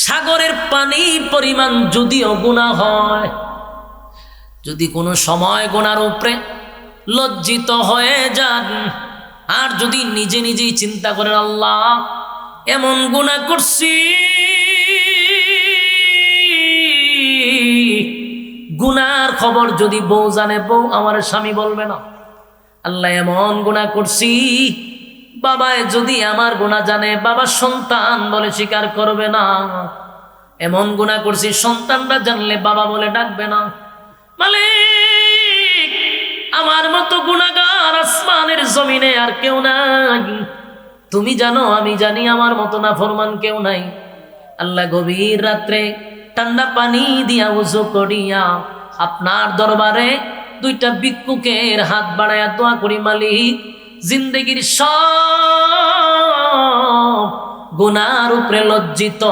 সাগরের পানি পরিমাণ যদিও গুনাহ হয়, যদি কোনো সময় গুনার উপরে লজ্জিত হয়ে যান, আর যদি নিজে নিজেই চিন্তা করেন আল্লাহ এমন গুনাহ করছি, গুনার খবর যদি বউ জানে বউ আমার স্বামী বলবে না। আল্লাহ এমন গুনাহ করছি, বাবায় যদি আমার গুনাহ জানে বাবা সন্তান বলে স্বীকার করবে না। এমন গুনাহ করছি সন্তানরা জানলে বাবা বলে ডাকবে না। মালিক আমার মতো গুনাহগার আসমানের জমিনে আর কেউ নাই, তুমি জানো আমি জানি আমার মতো নাফরমান কেউ নাই। আল্লাহ গভীর রাত্রে ঠান্ডা পানি দিয়া উযু করিয়া আপনার দরবারে দুইটা ভিক্ষুকের হাত বাড়াইয়া দোয়া করি, মালিক জিন্দেগির সব গুনার উপরে লজ্জিত,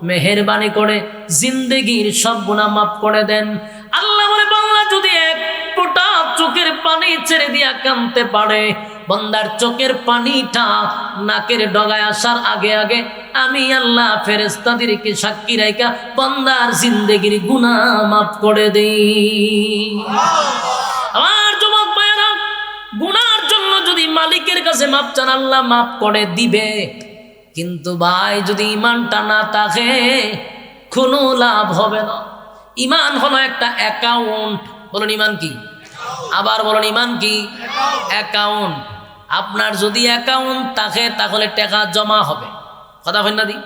মেহেরবানি করে জিন্দেগির সব গুনাহ মাফ করে দেন। আল্লাহ বলে বান্দা যদি এক ফোঁটা চোখের পানি ছেড়ে দিয়া কাঁদতে পারে, বান্দার চোখের পানিটা নাকের ডগায় আসার আগে আগে আমি আল্লাহ ফেরেশতাদেরকে সাক্ষী রাইখা বান্দার জিন্দেগির গুনাহ মাফ করে দেই। আমার যুবক ভাইয়েরা, গুনার জন্য যদি মালিকের কাছে মাপ চান আল্লাহ মাফ করে দিবে, কিন্তু ভাই যদি ইমানটা না থাকে কোনো লাভ হবে না। ইমান হলো একটা অ্যাকাউন্ট। বলুন ইমান কি? আবার বলুন ইমান কি? অ্যাকাউন্ট। আপনার যদি অ্যাকাউন্ট থাকে তাহলে টাকা জমা হবে, কথা হয় না দি?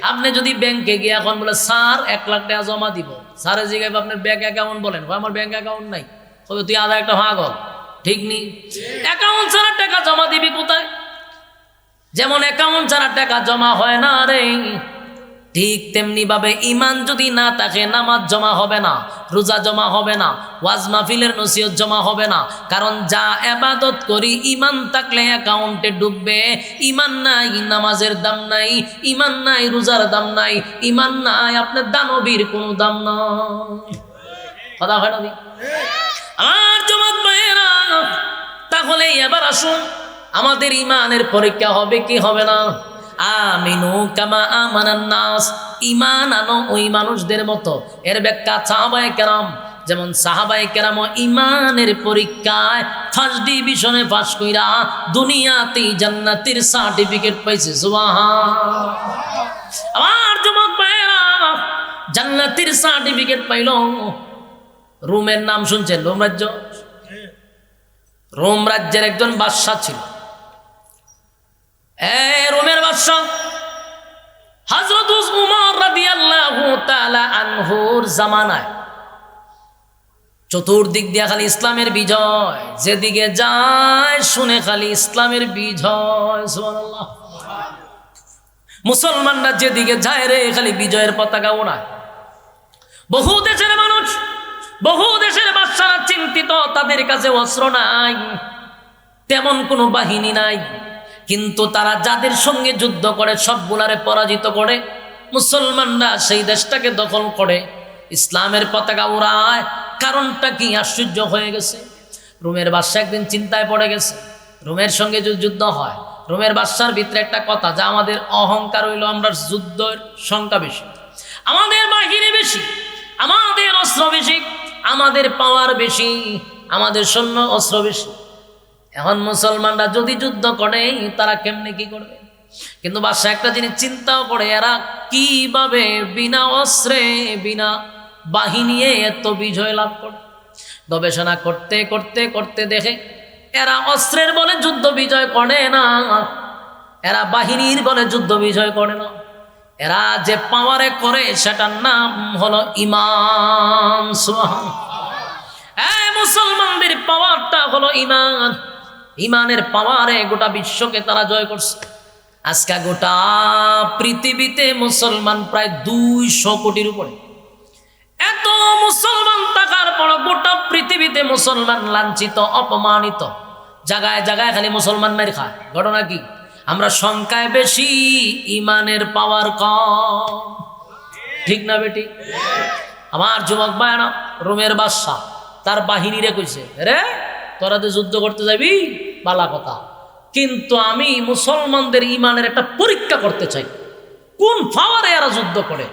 আপনি যদি ব্যাংকে গিয়ে এখন বলে স্যার 1 লাখ টাকা জমা দিব, স্যারের জায়গায় আপনার ব্যাংক অ্যাকাউন্ট বলেন, আমার ব্যাংক অ্যাকাউন্ট নাই, তবে তুই আধা একটা ভাগল, ঠিক নেই? অ্যাকাউন্ট ছাড়া টাকা জমা দিবি কোথায়? যেমন অ্যাকাউন্ট ছাড়া টাকা জমা হয় না রে, ঠিক তেমনি ভাবে ইমান যদি না থাকে নামাজ জমা হবে না, রোজা জমা হবে না, ওয়াজ মাহফিলের নসিহত জমা হবে না। কারণ যা ইবাদত করি ইমান থাকলে অ্যাকাউন্টে ডুববে, ইমান নাই নামাজের দাম নাই, ইমান নাই রোজার দাম নাই, ইমান নাই আপনার দানবীর কোনো দাম নাই, কথা হয় না? আমার যুবক ভাইয়েরা, তাহলে এবার আসুন আমাদের ইমানের পরীক্ষা হবে কি হবে না? আমিনু কামা আমানান নাস, ঈমান আনো ওই মানুষদের মতো। এর ব্যাখ্যা সাহাবায়ে কেরাম, যেমন সাহাবায়ে কেরাম ঈমানের পরীক্ষায় ফার্স্ট ডিভিশনে পাস কইরা দুনিয়াতেই জান্নাতের সার্টিফিকেট পাইছে। সুবহান। আমার যুবক ভাইরা, জান্নাতের সার্টিফিকেট পাইল। রোমের নাম শুনছেন? রোম রাজ্য। রোম রাজ্যের একজন বাদশা ছিল। রোমের বাদশা হযরত উমর রাদিয়াল্লাহু তাআলা আনহুর জামানায় চতুর্দিক দিয়ে খালি ইসলামের বিজয়, যেদিকে যায় শুনে খালি ইসলামের বিজয়। সুবহানাল্লাহ। মুসলমানরা যেদিকে যায় রে খালি বিজয়ের পতাকা ওড়ায়। বহু দেশের মানুষ, বহু দেশের বাদশারা চিন্তিত, তাদের কাছে অস্ত্র নাই, তেমন কোনো বাহিনী নাই, কিন্তু তারা যাদের সঙ্গে যুদ্ধ করে সবগুলারে পরাজিত করে মুসলমানরা সেই দেশটাকে দখল করে ইসলামের পতাকা উড়ায়। কারণটা কি? আশ্চর্য হয়ে গেছে। রোমের বাদশা একদিন চিন্তায় পড়ে গেছে। রোমের সঙ্গে যদি যুদ্ধ হয়, রোমের বাদশার ভিতরে একটা কথা, যা আমাদের অহংকার হইল আমরা যুদ্ধের সংখ্যা বেশি, আমাদের বাহিনী বেশি, আমাদের অস্ত্র বেশি, আমাদের পাওয়ার বেশি, আমাদের সৈন্য অস্ত্র বেশি। এখন মুসলমানরা যদি যুদ্ধ করে তারা কেমনে কি করবে? কিন্তু বাদশা একটা জিনিস চিন্তাও করে, এরা কিভাবে বিনা অস্ত্রে বিনা বাহিনী এত বিজয় লাভ করে। গবেষণা করতে করতে করতে দেখে এরা অস্ত্রের বলে যুদ্ধ বিজয় করে না, এরা বাহিনীর বলে যুদ্ধ বিজয় করে না, এরা যে পাওয়ারে করে সেটার নাম হলো ঈমান। সুবহানাল্লাহ। মুসলমানদের পাওয়ারটা হলো ঈমান। ঈমানের পাওয়ারে গোটা বিশ্বকে তারা জয় করছে। আজকে গোটা পৃথিবীতে মুসলমান প্রায় 200 কোটির উপরে। এত মুসলমান থাকার পর গোটা পৃথিবীতে মুসলমান লাঞ্ছিত, অপমানিত, জায়গায় জায়গায় খালি মুসলমান মেরে খায়। ঘটনা কি? আমরা সংখ্যায় বেশি, ঈমানের পাওয়ার কম, ঠিক না বেটি? আমার যুবক ভাইরা, রোমের বাদশা তার বাহিনীরে কইছে, রে তোরা তো যুদ্ধ করতে যাবি বালা কথা, কিন্তু আমি মুসলমানদের ঈমানের একটা পরীক্ষা করতে চাই। কোন পাওয়ারে এরা যুদ্ধ করে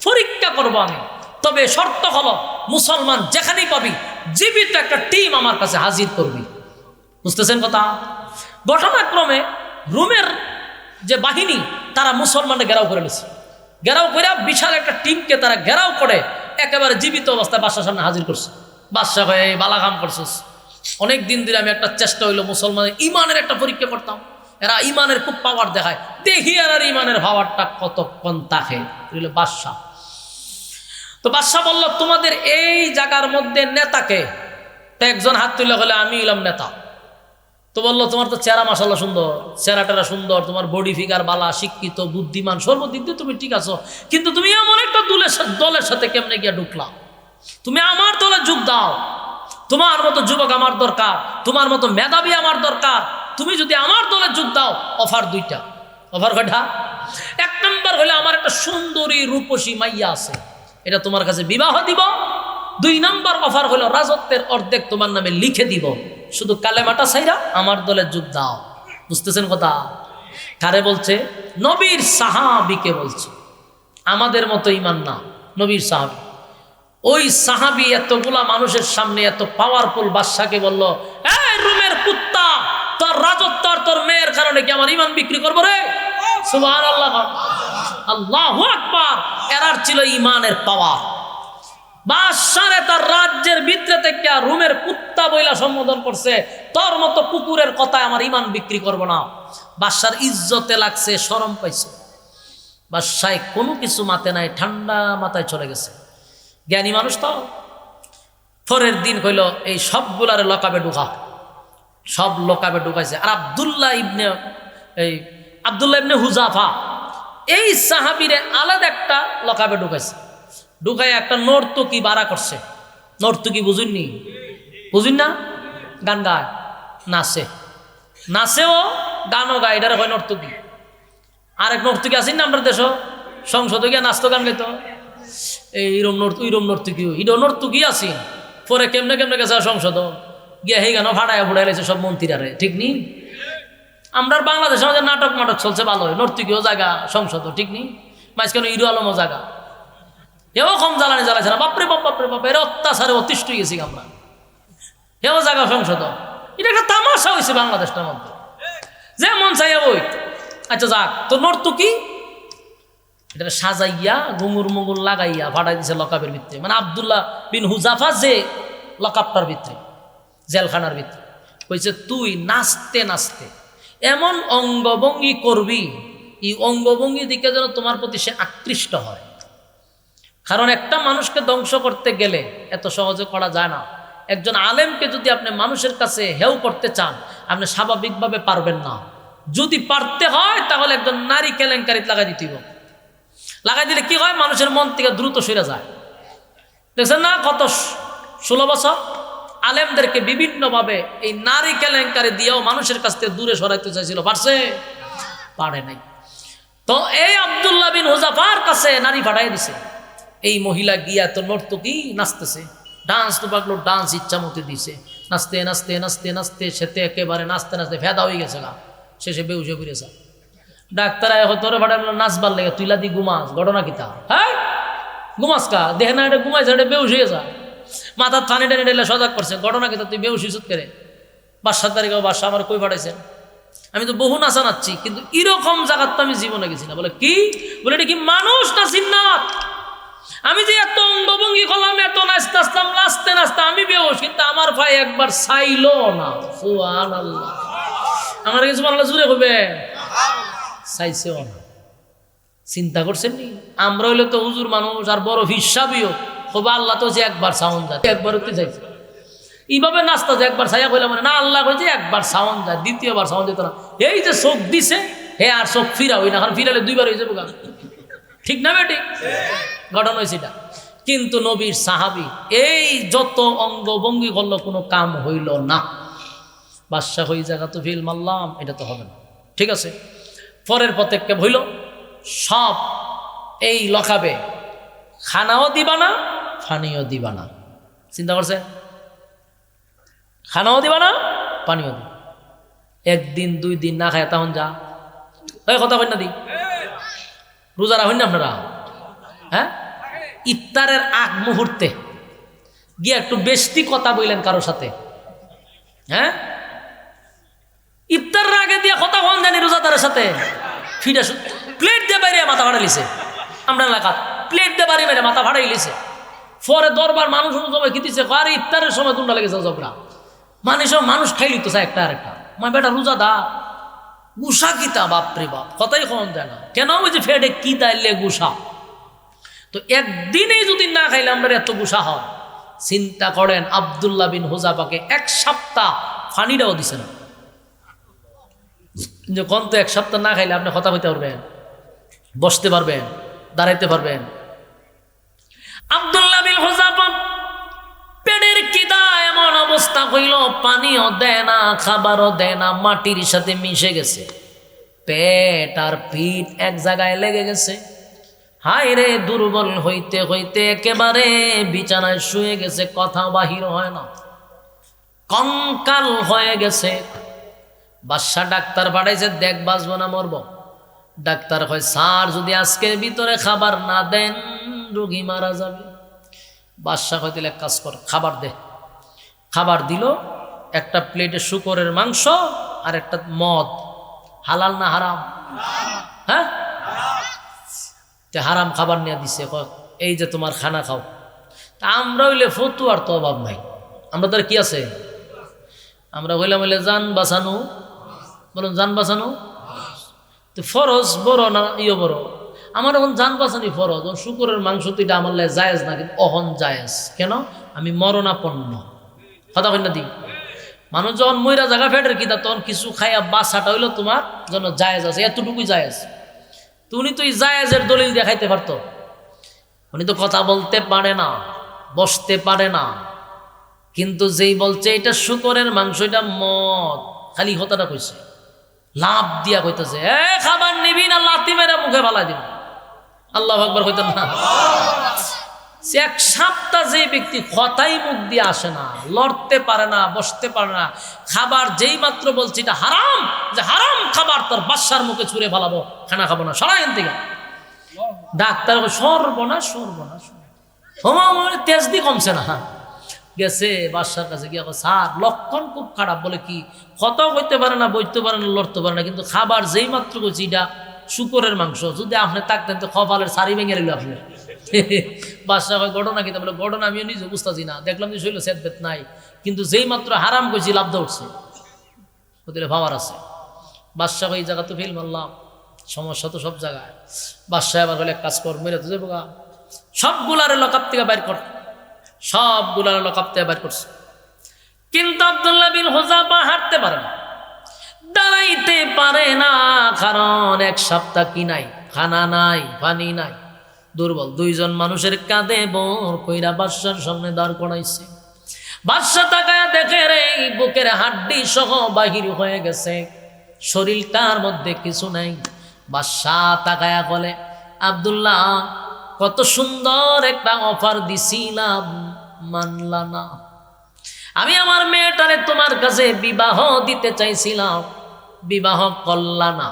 পরীক্ষা করবো আমি। তবে শর্ত হলো মুসলমান যেখানেই পাবি জীবিত একটা টিম আমার কাছে হাজির করবি। বুঝতেছেন কথা? ঘটনাক্রমে রোমের যে বাহিনী তারা মুসলমানদের ঘেরাও করে নিছে। ঘেরাও করে বিশাল একটা টিমকে তারা ঘেরাও করে একেবারে জীবিত অবস্থায় বাদশার সামনে হাজির করছে। বাদশাহ হয়ে বালাঘাম করছিস, অনেক দিন ধরে আমি একটা চেষ্টা হইলো মুসলমানের ইমানের একটা পরীক্ষা করতাম, এরা ইমানের খুব পাওয়ার দেখায়, দেখি এরা ইমানের পাওয়ারটা কতক্ষণ থাকে। বাদশাহ তো বাদশাহ বলল তোমাদের এই জায়গার মধ্যে নেতাকে? তো একজন হাত তুলে হলে আমি ইলাম নেতা। তো বললো তোমার তো চেহারা মাশাআল্লাহ সুন্দর, চেহারাটা সুন্দর, তোমার বডি ফিগার বালা, শিক্ষিত, বুদ্ধিমান, সর্বদিক দিয়ে তুমি ঠিক আছো, কিন্তু তুমি এমন একটা দলের সাথে কেমনে গিয়ে ঢুকলা? তুমি আমার দলে যোগ দাও, তোমার মতো যুবক আমার দরকার, তোমার মতো মেধাবী আমার দরকার। তুমি যদি আমার দলে যোগ দাও, অফার দুইটা। অফার কয়টা? এক নম্বর হলে আমার একটা সুন্দরী রূপসী মাইয়া আছে, এটা তোমার কাছে বিবাহ দিব। দুই নম্বর অফার হলো রাজত্বের অর্ধেক তোমার নামে লিখে দিব, শুধু কালেমাটা ছাইরা আমার দলে যোগ দাও। বুঝতেছেন কথা? কারে বলছে? নবীর সাহাবীকে বলছে, আমাদের মতো ইমান না, নবীর সাহাবী। ওই সাহাবী এতগুলা মানুষের সামনে এত পাওয়ারফুল বাদশাকে বলল, এই রোমের কুত্তা, তোর রাজত্ব আর তোর মেয়ের কারণে কি আমার ইমান বিক্রি করবো রে? সুবহানাল্লাহ, আল্লাহু আকবার। এরার ছিল ইমানের পাওয়ার। বাদশারে তার রাজ্যের ভিতরে থেকে রোমের কুত্তা বইলা সম্বোধন করছে, তোর মতো কুকুরের কথায় আমার ইমান বিক্রি করব না। বাদশার ইজ্জতে লাগছে, শরম পাইছে। বাদশায় কোনো কিছু মাতে নাই, ঠান্ডা মাথায় চলে গেছে। জ্ঞানী মানুষ তো। পরের দিন কইল এই সবগুলার লকাবে ঢুকা, সব লকাবে ঢুকাইছে। আর আব্দুল্লাহ ইবনে হুজাফা এই সাহাবীরে আলাদা একটা লকাবে ঢুকাইছে। ঢুকাই একটা নর্তকী বাড়া করছে। নর্তকী বুঝুননি? বুঝুন না? গান গায়, নাচে, নাচেও গানও গায়, এটার হয় নর্তকী। আরেক নর্তকী আছেন না আমরা দেশ সংসদে গিয়ে নাচতো, গান গাইতো, এইরম নর্তকী, ইডো নর্তকী আছি। পরে কেমনে কেমনে গেছে সংসদ গিয়া সেই গানও ফাটাইয়া ফুটাই লাইছে সব মন্ত্রীরারে, ঠিক নি? আমরা বাংলাদেশে আমাদের নাটক চলছে ভালো, নর্তকীও জায়গা, সংসদ ঠিক নি? মাঝখানে ইরো আলমও জায়গা, এও কম জ্বালানি জ্বালাইছে না। বাপরে বাপ, বাপরে বাপ, এর অত্যাচারে অতিষ্ঠ গেছি আমরা। এও জায়গা সংসদ, এটা একটা তামাশা হয়েছে বাংলাদেশটার মধ্যে, যে মন চাইয়া বই। আচ্ছা যাক, তো নর্তকী এটা সাজাইয়া গুঙুর মুগুর লাগাইয়া ফাটাই দিছে লকাবের ভিতরে, মানে আব্দুল্লাহ বিন হুজাফা যে লকাবটার ভিতরে, জেলখানার ভিতরে। কইছে তুই নাচতে নাচতে এমন অঙ্গভঙ্গি করবি, এই অঙ্গভঙ্গি দিকে যেন তোমার প্রতি সে আকৃষ্ট হয়। কারণ একটা মানুষকে ধ্বংস করতে গেলে এত সহজে করা যায় না। একজন আলেমকে যদি আপনি মানুষের কাছে হেউ করতে চান, আপনি স্বাভাবিকভাবে পারবেন না। যদি পারতে হয় তাহলে একজন নারী কেলেঙ্কারিতে লাগাই দিতে হবে। লাগাই দিলে কি হয়, মানুষের মন থেকে দ্রুত সরে যায়। দেখছেন না, কত 16 বছর আলেমদেরকে বিভিন্নভাবে এই নারী কেলেঙ্কারি দিয়েও মানুষের কাছ থেকে দূরে সরাইতে চাইছিল, পারছে? পারে নাই। তো এই আব্দুল্লাহ বিন হুজাফার কাছে নারী পাঠাই দিছে। এই মহিলা গিয়া তো নর্তকী নাচতেছে, ডান্স তো পাগলো, ডান্স ইচ্ছা মতো দিছে, নাচতে নাচতে নাচতে নাচতে সেতে একেবারে নাচতে নাচতে ফেদা হয়ে গেছে গা, শেষে বেউসে ফিরেছে। ডাক্তার তোরে ভাড়া নাচবার লেগে তুইলা দি ঘুমাস, ঘটনা কি তা? হ্যাঁ ঘুমাস কা? দেখে না এটা ঘুমাইছে, এটা বেউস হয়ে যায়, মাথার থানি টানি ডেলে সজাগ করছে, ঘটনা কি তা? তুই বেউসি সুত করে বাসার তারিখে বাসা আমার কই পাঠাইছেন? আমি তো বহু নাচা নাচছি, কিন্তু এরকম জায়গার তো আমি জীবনে গেছি না। বলে কি? বলে এটা কি মানুষ না জিন্নাত? আমি যে এত অঙ্গভঙ্গি করলাম, এত নাচতে আসলাম, নাচতে নাচতে আমি বেউস, কিন্তু আমার ভাই একবার চাইলো না। সুবহানাল্লাহ, আমার কিছু বাংলা জুড়ে হবে, চাইছেও না। চিন্তা করছেন নি? আমরা হইলে তো হুজুর মানুষ আর বড় হিসাবিও হবে, আল্লাহ তো যে একবার সাউন্ড যায়, একবার হতে চাইছে এইভাবে নাচতে যে একবার ছাইয়া কইলা মানে না, আল্লাহ কইছে একবার সাউন্ড যায়, দ্বিতীয়বার সাউন্ড যেত না। এই যে চোখ দিছে হে আর চোখ ফিরা হই না, কারণ ফিরালে দুইবার হয়ে যাবো, ঠিক না বেটি? ঘটনা হয়েছে এটা। কিন্তু নবীর সাহাবী এই যত অঙ্গভঙ্গি করলো কোনো কাম হইল না। বাদশাহ হই জায়গা তো ফিল মারলাম, এটা তো হবে না। ঠিক আছে, পরের পদক্ষেপ হইল সব এই লকাবে খানাও দিবা না, পানিও দিবা না। চিন্তা করছে, খানাও দিবা না, পানিও দিবা। একদিন 2 দিন না খায় তখন যা, ওই কথা কই না দি। রোজা রাখেন না আপনারা? হ্যাঁ, ইফতারের আগ মুহূর্তে গিয়ে একটু বেশি কথা বললেন কারোর সাথে। হ্যাঁ, ইফতারের আগে দিয়ে কথা বল জানি রোজাদারের সাথে ফিরে প্লেট দিয়ে বাইরে মাথা ভাড়াইছে। আমরা এলাকা প্লেট দিয়ে বাড়ি বাইরে মাথা ভাড়াই লিছে। পরে দরবার মানুষ সময় খেতেছে, আরে ইফতারের সময় তোমরা লেগেছে জবরা মানুষ খাইলি তো চাই একটা আরেকটা। মা বেটা রোজা দা গুসা কিতা, বাপরে বাপ, কথাই কম যায় না কেন? ওই যে ফেডে কি তাইলে গুসা, তো একদিনেই যদি না খাইলে আমরা এত গুসা হয়। চিন্তা করেন আব্দুল্লাহ বিন হুযাফাকে 1 সপ্তাহ পানিটাও দিছে না। যখন তো 1 সপ্তাহ না খাইলে আপনি কথা বলতে পারবেন, বসতে পারবেন, দাঁড়াইতে পারবেন? আব্দুল্লাহ বিন হুযাফা পেটের কিদা এমন অবস্থা হইল, পানিও দেয় না, খাবারও দেয় না, মাটির সাথে মিশে গেছে। পেট আর পিঠ এক জায়গায় লেগে গেছে। হায় রে, দুর্বল হইতে হইতে একেবারে বিছানায় শুয়ে গেছে, কথা বাহির হয় না, কঙ্কাল হয়ে গেছে। বাদশা ডাক্তার পাঠাইছে, দেখ বাঁচবো না মরবো। ডাক্তার কয়, স্যার যদি আজকের ভিতরে খাবার না দেন রোগী মারা যাবে। বাদশা কয়, দিলে এক কাজ কর, খাবার দে। খাবার দিল, একটা প্লেটে শুকরের মাংস আর একটা মদ। হালাল না হারাম? হ্যাঁ, হারাম খাবার নিয়ে দিছে, এই যে তোমার খানা খাও। তা আমরা হইলে ফতু আর তো অভাব নাই, আমরা তার কি আছে? আমরা হইলাম হইলে জান বাঁচানো, বলুন জান বাঁচানো তো ফরজ বড় না ইয়ে বড়? আমার এখন জান বাঁচানি ফরজ, শুকরের মাংস তো এটা আমার জায়েজ না, কিন্তু অহন জায়েজ। কেন? আমি মরণাপন্ন, কথা কই না দি। মানুষ যখন মইরা জায়গা ফেটের কিতা, তখন কিছু খাইয়া বাসাটা হইলো তোমার জন্য জায়েজ আছে, এতটুকুই জায়েজ। তো উনি তো এই জায়েজের দলিল দেখাইতে পারতো, উনি তো কথা বলতে পারে না, বসতে পারে না, কিন্তু যেই বলছে এটা শুকরের মাংস, এটা মদ, খালি কথাটা কইছে, লাভ দিয়া কইতেছে, খাবার নিবি না লাথি মেরে মুখে ফালাই দিব। আল্লাহু আকবার কইতেন না? 1 সপ্তাহ যে ব্যক্তি কথাই মুখ দিয়ে আসে না, লড়তে পারে না, বসতে পারে না, খাবার যেই মাত্র বলছে এটা হারাম, যে হারাম খাবার তোর বাদশার মুখে ছুঁড়ে ফেলাবো, খানা খাবো না, সরাইন থেকে। ডাক্তার সর্বনাশ সর্বনাশ, তেজ দি কমছে না। গেছে বাদশার কাছে গিয়ে, স্যার লক্ষণ খুব খারাপ। বলে কি? কথাও কইতে পারে না, বইতে পারে না, লড়তে পারে না, কিন্তু খাবার যেই মাত্র করছি এটা শুকরের মাংস, যদি আপনি থাকতেন তো কপালের সারি ভেঙে নিল আপনি। বাদশা কয়, ঘটনা কিতা? বলে ঘটনা আমিও নিজে বুঝতেছি না, দেখলাম যে শৈল সেদবেত নাই, কিন্তু যেই মাত্র হারাম কইছি লাভদা উঠছে, ওদের ভাবার আছে। বাদশা কয়, এই জায়গা তো ফেল মারলাম, সমস্যা তো সব জায়গায়। বাদশা আবার বলে, এক কাজ কর, মেরে তো যাবো গা, সবগুলারে লকআপ থেকে বাইর কর, সবগুলার লকআপ থেকে বাইর করছে। কিন্তু আব্দুল্লাহ বিন হুযাফা হাঁটতে পারে না, দাঁড়াইতে পারে না, কারণ 1 সপ্তাহ কি নাই, খানা নাই, পানি নাই, দুর্বল। 2 জন মানুষের কাঁধে বর কইরা বাদশার সামনে দাঁড় করাইছে। বাদশা তাকায় দেখে রে, বুকের হাড্ডি সহ বাহির হয়ে গেছে, শরীরটার মধ্যে কিছু নাই। বাদশা তাকায়া বলে, আব্দুল্লাহ কত সুন্দর একটা অফার দিছিলাম, মানলা না। আমি আমার মেয়েটারে তোমার কাছে বিবাহ দিতে চাইছিলাম, বিবাহ করলা না।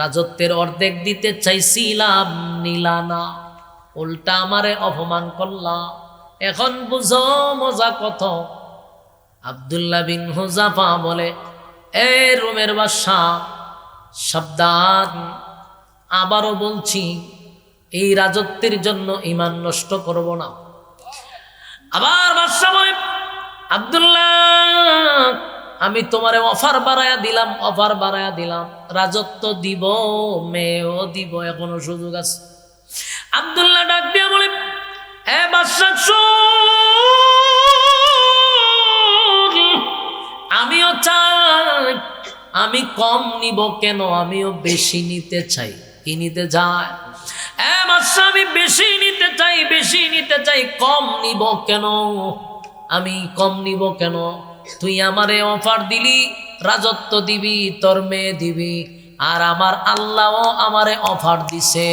রাজত্বের অর্ধেক দিতে চাইছিলাম, নিলা না, উল্টা আমারে অপমান করলা। এখন বুঝো মজা কত। আব্দুল্লাহ বিন হুযাফা বলে, এ রোমের বাদশা, সাবধান, আবারও বলছি, এই রাজত্বের জন্য ঈমান নষ্ট করব না। আবার বাদশা বলে, আব্দুল্লাহ আমি তোমারে অফার বাড়ায়া দিলাম, অফার বাড়ায়া দিলাম, রাজত্ব দিব, মেয়েও দিব, এখনো সুযোগ আছে। আব্দুল্লাহ ডাক দিয়া বলে, এ বাদশা আমিও চাই, আমি কম নিব কেন, আমিও বেশি নিতে চাই। কি নিতে চাই? বাদশা আমি বেশি নিতে চাই, বেশি নিতে চাই, কম নিব কেন, আমি কম নিব কেন? তুই আমারে অফার দিলি, রাজত্ব দিবি, তোর মেয়ে দিবি, আর আমার আল্লাহও আমারে অফার দিছে,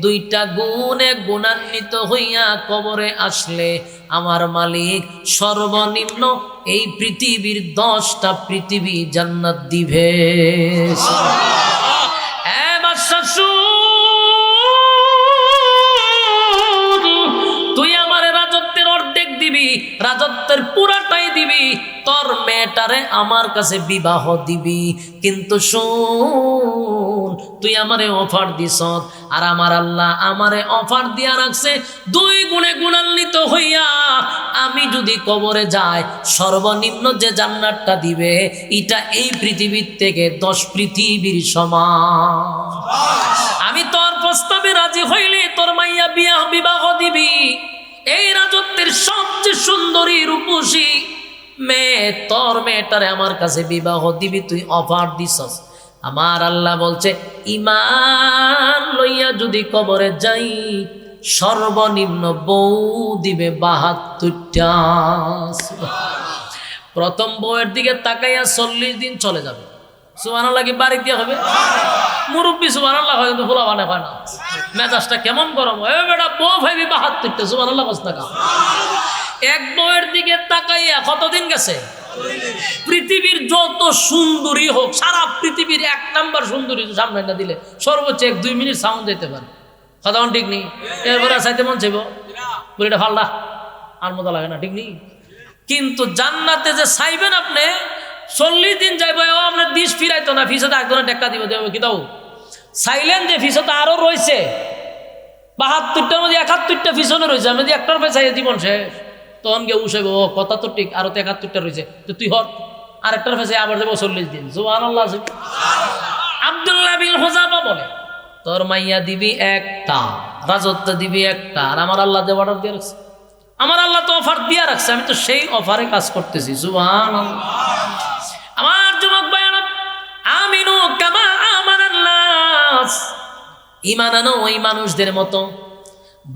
2টা গুণে গুণান্বিত হইয়া কবরে আসলে আমার মালিক সর্বনিম্ন এই পৃথিবীর 10টা পৃথিবী জান্নাত দিবে। বাদশা রাজত্বের পুরাটাই দিবি, তোর মেয়েটারে আমার কাছে বিবাহ দিবি। কিন্তু শোন, তুই আমারে অফার দিস, আর আমার আল্লাহ আমারে অফার দিয়া রাখছে 2 গুণে গুণান্বিত হইয়া আমি যদি কবরে যাই সর্বনিম্ন যে জান্নাতটা দিবে এটা এই পৃথিবীর থেকে 10 পৃথিবীর সমান। আমি তোর প্রস্তাবে রাজি হইলে তোর মাইয়া বিবাহ দিবি। এই রাজত্বের সবচেয়ে সুন্দরী রূপসী মেয়ে, তোর মেয়েটারে আমার কাছে বিবাহ দিবি, তুই অফার দিছস। আমার আল্লাহ বলছে ঈমান লইয়া যদি কবরে যাই সর্বনিম্ন বউ দিবে 72টা। প্রথম বউয়ের দিকে তাকাইয়া 40 দিন চলে যাবে। সুবহানাল্লাহ কি বাড়ি দিয়ে হবে? মুরব্বী সুবহানাল্লাহ হয়, কিন্তু ফুলা বানে হয় না। মেজাজটা কেমন গরম হয়, বেটা বউ ভাইবি 72টা। সুবহানাল্লাহ কস টাকা। এক বউয়ের দিকে তাকাইয়া কতদিন গেছে? পৃথিবীর যত সুন্দরী হোক, সারা পৃথিবীর 1 নাম্বার সুন্দরী সামনে না দিলে সর্বোচ্চ 1-2 মিনিট সাউন্ড দিতে পারে। কথা ঠিক নেই। এরপরে চাইতে মন চাইব বুড়িটা ফাল্লা আর মতো লাগে না, ঠিক নেই। কিন্তু জান্নাতে যে চাইবেন আপনি 40 দিন যাইব, আপনার দিশ ফিরাইতো না, ফিসতে একজনের টেক্কা দিব দেব কি তাও চাইলেন যে ফিসতে আরো রয়েছে 72টার মধ্যে 71টা ফিসনে রয়েছে, আমি যদি একটার পেছাই জীবন শেষ। তখন গিয়ে উসাইব, ও কথা তো ঠিক, আরো তো 71টা রয়েছে, তো তুই হর আরেকটার পেছাই আবার যাবো 40 দিন। সুবহানাল্লাহ। আব্দুল্লাহ বিন হুযাফা বলে তোর মাইয়া দিবি একটা, রাজত্ব দিবি একটা, আর আমার আল্লাহ যে অর্ডার দিয়ে রাখছে, আমার আল্লাহ তো অফার দিয়ে রাখছে, আমি তো সেই অফারে কাজ করতেছি। সুবহানাল্লাহ। আমার যুবক ভাইরা, আমিনু কামা আমানান নাস, ঈমান আনো ওই মানুষদের মতো।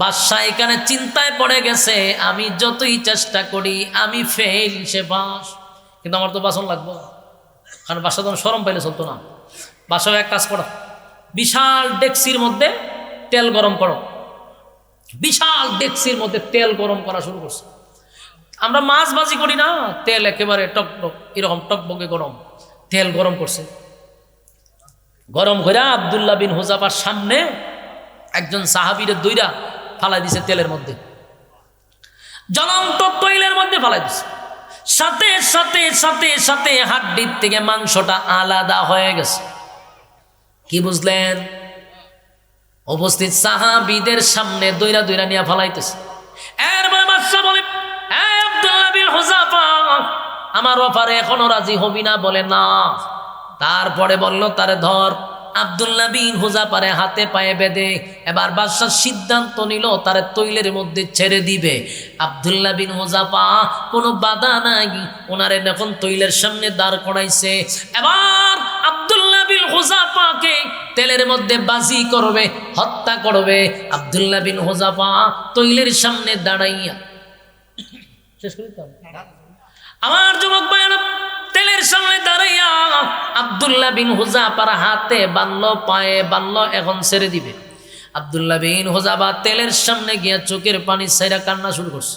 বাদশা এখানে চিন্তায় পড়ে গেছে, আমি যতই চেষ্টা করি আমি ফেল, সে পাস, কিন্তু আমার তো বাসন লাগবো। কারণ বাসা তো শরম পাইলে চলতো না। বাসায় এক কাজ করো, বিশাল ডেক্সির মধ্যে তেল গরম করো। বিশাল ডেক্সির মধ্যে তেল গরম করা শুরু করছে। আমরা মাছ ভাজি করি না, তেল একেবারে টকটক এরকম টকবকে গরম, তেল গরম করছে। গরম করে আব্দুল্লাহ বিন হুযাফার সামনে একজন সাহাবীরে দইরা ফালাই দিছে তেলের মধ্যে, জ্বলন্ত তৈলের মধ্যে ফালাই দিছে। সাথে সাথে সাথে সাথে হাড্ডির থেকে মাংসটা আলাদা হয়ে গেছে। কি বুঝলেন? উপস্থিত সাহাবীদের সামনে দইরা দইরা নিয়ে ফালাইতেছে। এরপরে বাদশা বলে, এই আব্দুল্লাহ বিন হুযাফা, আমার অফারে এখনো রাজি হবি না? বলে না। তারপরে বলল তারে ধর। আব্দুল্লাহ বিন হুযাফারে হাতে পায়ে বেঁধে এবার বাদশা সিদ্ধান্ত নিল তারে তৈলের মধ্যে ছেড়ে দিবে। আব্দুল্লাহ বিন হুযাফা কোনো বাধা নাই, ওনারে এখন তৈলের সামনে দাঁড় করাইছে। এবার আব্দুল্লাহ বিন হুযাফাকে তেলের মধ্যে বাজি করবে, হত্যা করবে। আব্দুল্লাহ বিন হুযাফা তৈলের সামনে দাঁড়াইয়া শেষ করি তো আমার যুবক ভাইরা, তেলের সামনে দাঁড়াইয়া আব্দুল্লাহ বিন হুযাফার হাতে বানলো, পায়ে বানলো, এখন ছেড়ে দিবে। আব্দুল্লাহ বিন হুযাফা তেলের সামনে গিয়া চোখের পানি ছাইরা কান্না শুরু করছে।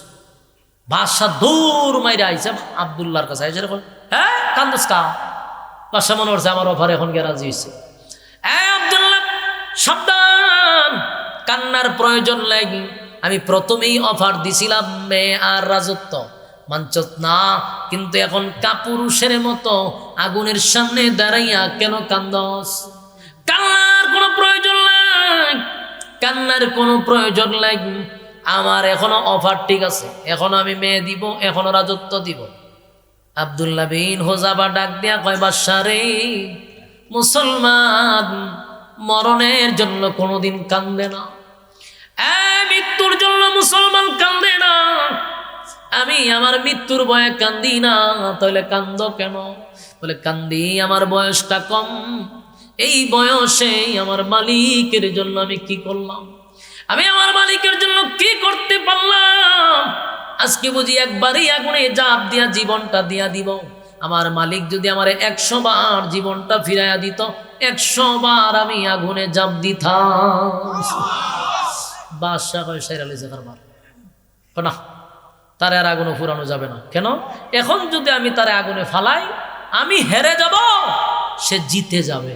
বাদশা দৌড় মাইরা আইসা আব্দুল্লাহর কাছে আইসা বলে, হ্যাঁ কান্দস কা? বাদশা মনে করছে আমার অফার এখন গিয়ে রাজি হয়েছে। আব্দুল্লাহ সাবধান, কান্নার প্রয়োজন লাগি, আমি প্রথমেই অফার দিছিলাম মেয়ে আর রাজত্ব, মানচত না, কিন্তু এখন কাপুরুষের মতো আগুনের সামনে দাঁড়াইয়া কেন কান্দস? কান্নার কোনো প্রয়োজন নাই, কান্নার কোনো প্রয়োজন নাই। আমার এখনো অফার ঠিক আছে, এখনো আমি মেয়ে দিব, এখনো রাজত্ব দিব। আব্দুল্লাহ বিন হুযাফা ডাক দিয়া কয়, বাদশা রে, মুসলমান মরণের জন্য কোনোদিন কান্দে না, মৃত্যুর জন্য মুসলমান কান্দে না। আমি আমার মৃত্যুর ভয়ে কান্দি না, তাহলে কান্দ কেন? বলে কান্দি আমার বয়সটা কম, এই বয়সে আমার মালিকের জন্য আমি কি করলাম, আমি আমার মালিকের জন্য কি করতে পারলাম? আজকে বুঝি একবারই আগুনে জাপ দিয়া জীবনটা দিয়া দিব। আমার মালিক যদি আমার 100 বার জীবনটা ফিরাইয়া দিত, 100 বার আমি আগুনে জাপ দিতাম। বাদশা কয় সাইরালি কারবার না, তারে আর আগুনে ফুরানো যাবে না। কেন? এখন যদি আমি তারে আগুনে ফালাই, আমি হেরে যাব, সে জিতে যাবে।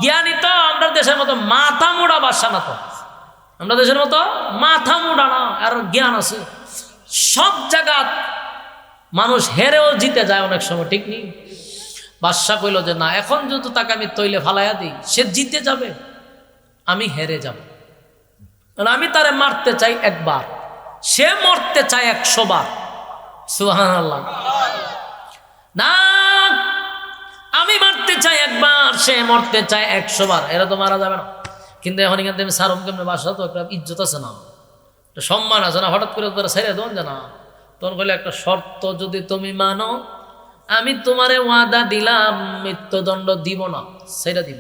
জ্ঞানী তো আমরা দেশের মতো মাথা মোড়া বাদশা না, তো আমরা দেশের মতো মাথা মোড়া না, আর জ্ঞান আছে। সব জায়গা মানুষ হেরেও জিতে যায় অনেক সময়, ঠিক নেই? বাদশাহ কইল যে না, এখন যদি তাকে আমি তৈলে ফালাইয়া দিই, সে জিতে যাবে, আমি হেরে যাব। আমি তারে মারতে চাই একবার, সে মরতে চায় 100 বার। সুবহানাল্লাহ। না, আমি মারতে চাই একবার, সে মরতে চায় 100 বার, এরা তো মারা যাবে না। কিন্তু এখন এখান থেকে সারম কেমনে বাসা, তো একটা ইজ্জত আছে না, একটা সম্মান আছে না, হঠাৎ করে তোরা ছেড়ে দেন যে না। তখন বলে একটা শর্ত যদি তুমি মানো, আমি তোমারে ওয়াদা দিলাম মৃত্যুদণ্ড দিব না, সেটা দিব।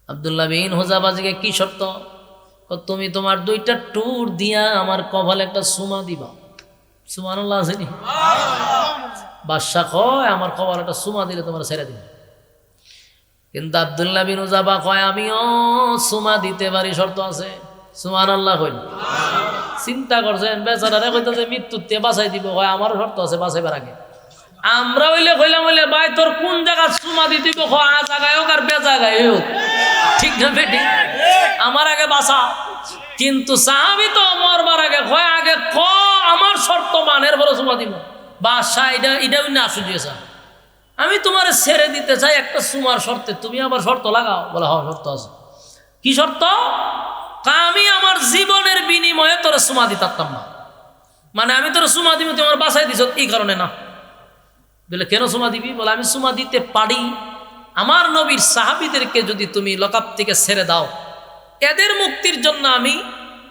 আব্দুল্লাহ বিন হুযাবাজিকে কি শর্ত? তুমি তোমার 2টা টুর দিয়া আমার কপালে একটা সুমা দিবা। সুবহানাল্লাহ আসেনি? বাদশা কয় আমার কপালে একটা সুমা দিলে তোমার ছেড়ে দিব। কিন্তু আব্দুল্লাহ বিন হুযাবা কয় আমিও সুমা দিতে পারি, শর্ত আছে। সুবহানাল্লাহ কইল। চিন্তা করছেন বেচারারে কইতাছে মৃত্যুতে বাঁচাই দিব, কয় আমারও শর্ত আছে বাঁচাইবার আগে। আমরা হইলে কইলাম হইলে ভাই তোর কোন জায়গা সুমা দিতে দিব, আ জায়গায় হোক আর বে জায়গায় হোক, ঠিক না বেটি? আমার আগে বাঁচা। কিন্তু সাহাবী তো মরবার আগে কয় আগে আমার শর্ত মানের বড় সুমা দিব। বাদশা এটা না আসুজিয়েছে, আমি তোমার ছেড়ে দিতে চাই একটা সুমার শর্তে, তুমি আবার শর্ত লাগাও। বলে হ্যাঁ শর্ত আছে। কি শর্ত? আমি আমার জীবনের বিনিময়ে তোর সুমা দিতাম না, মানে আমি তোর সুমা দিব, তোমার বাসায় দিছ এই কারণে না। বলে কেন সুমা দিবি? বলে আমি সুমা দিতে পারি, আমার নবীর সাহাবীদেরকে যদি তুমি লকআপ থেকে ছেড়ে দাও, এদের মুক্তির জন্য আমি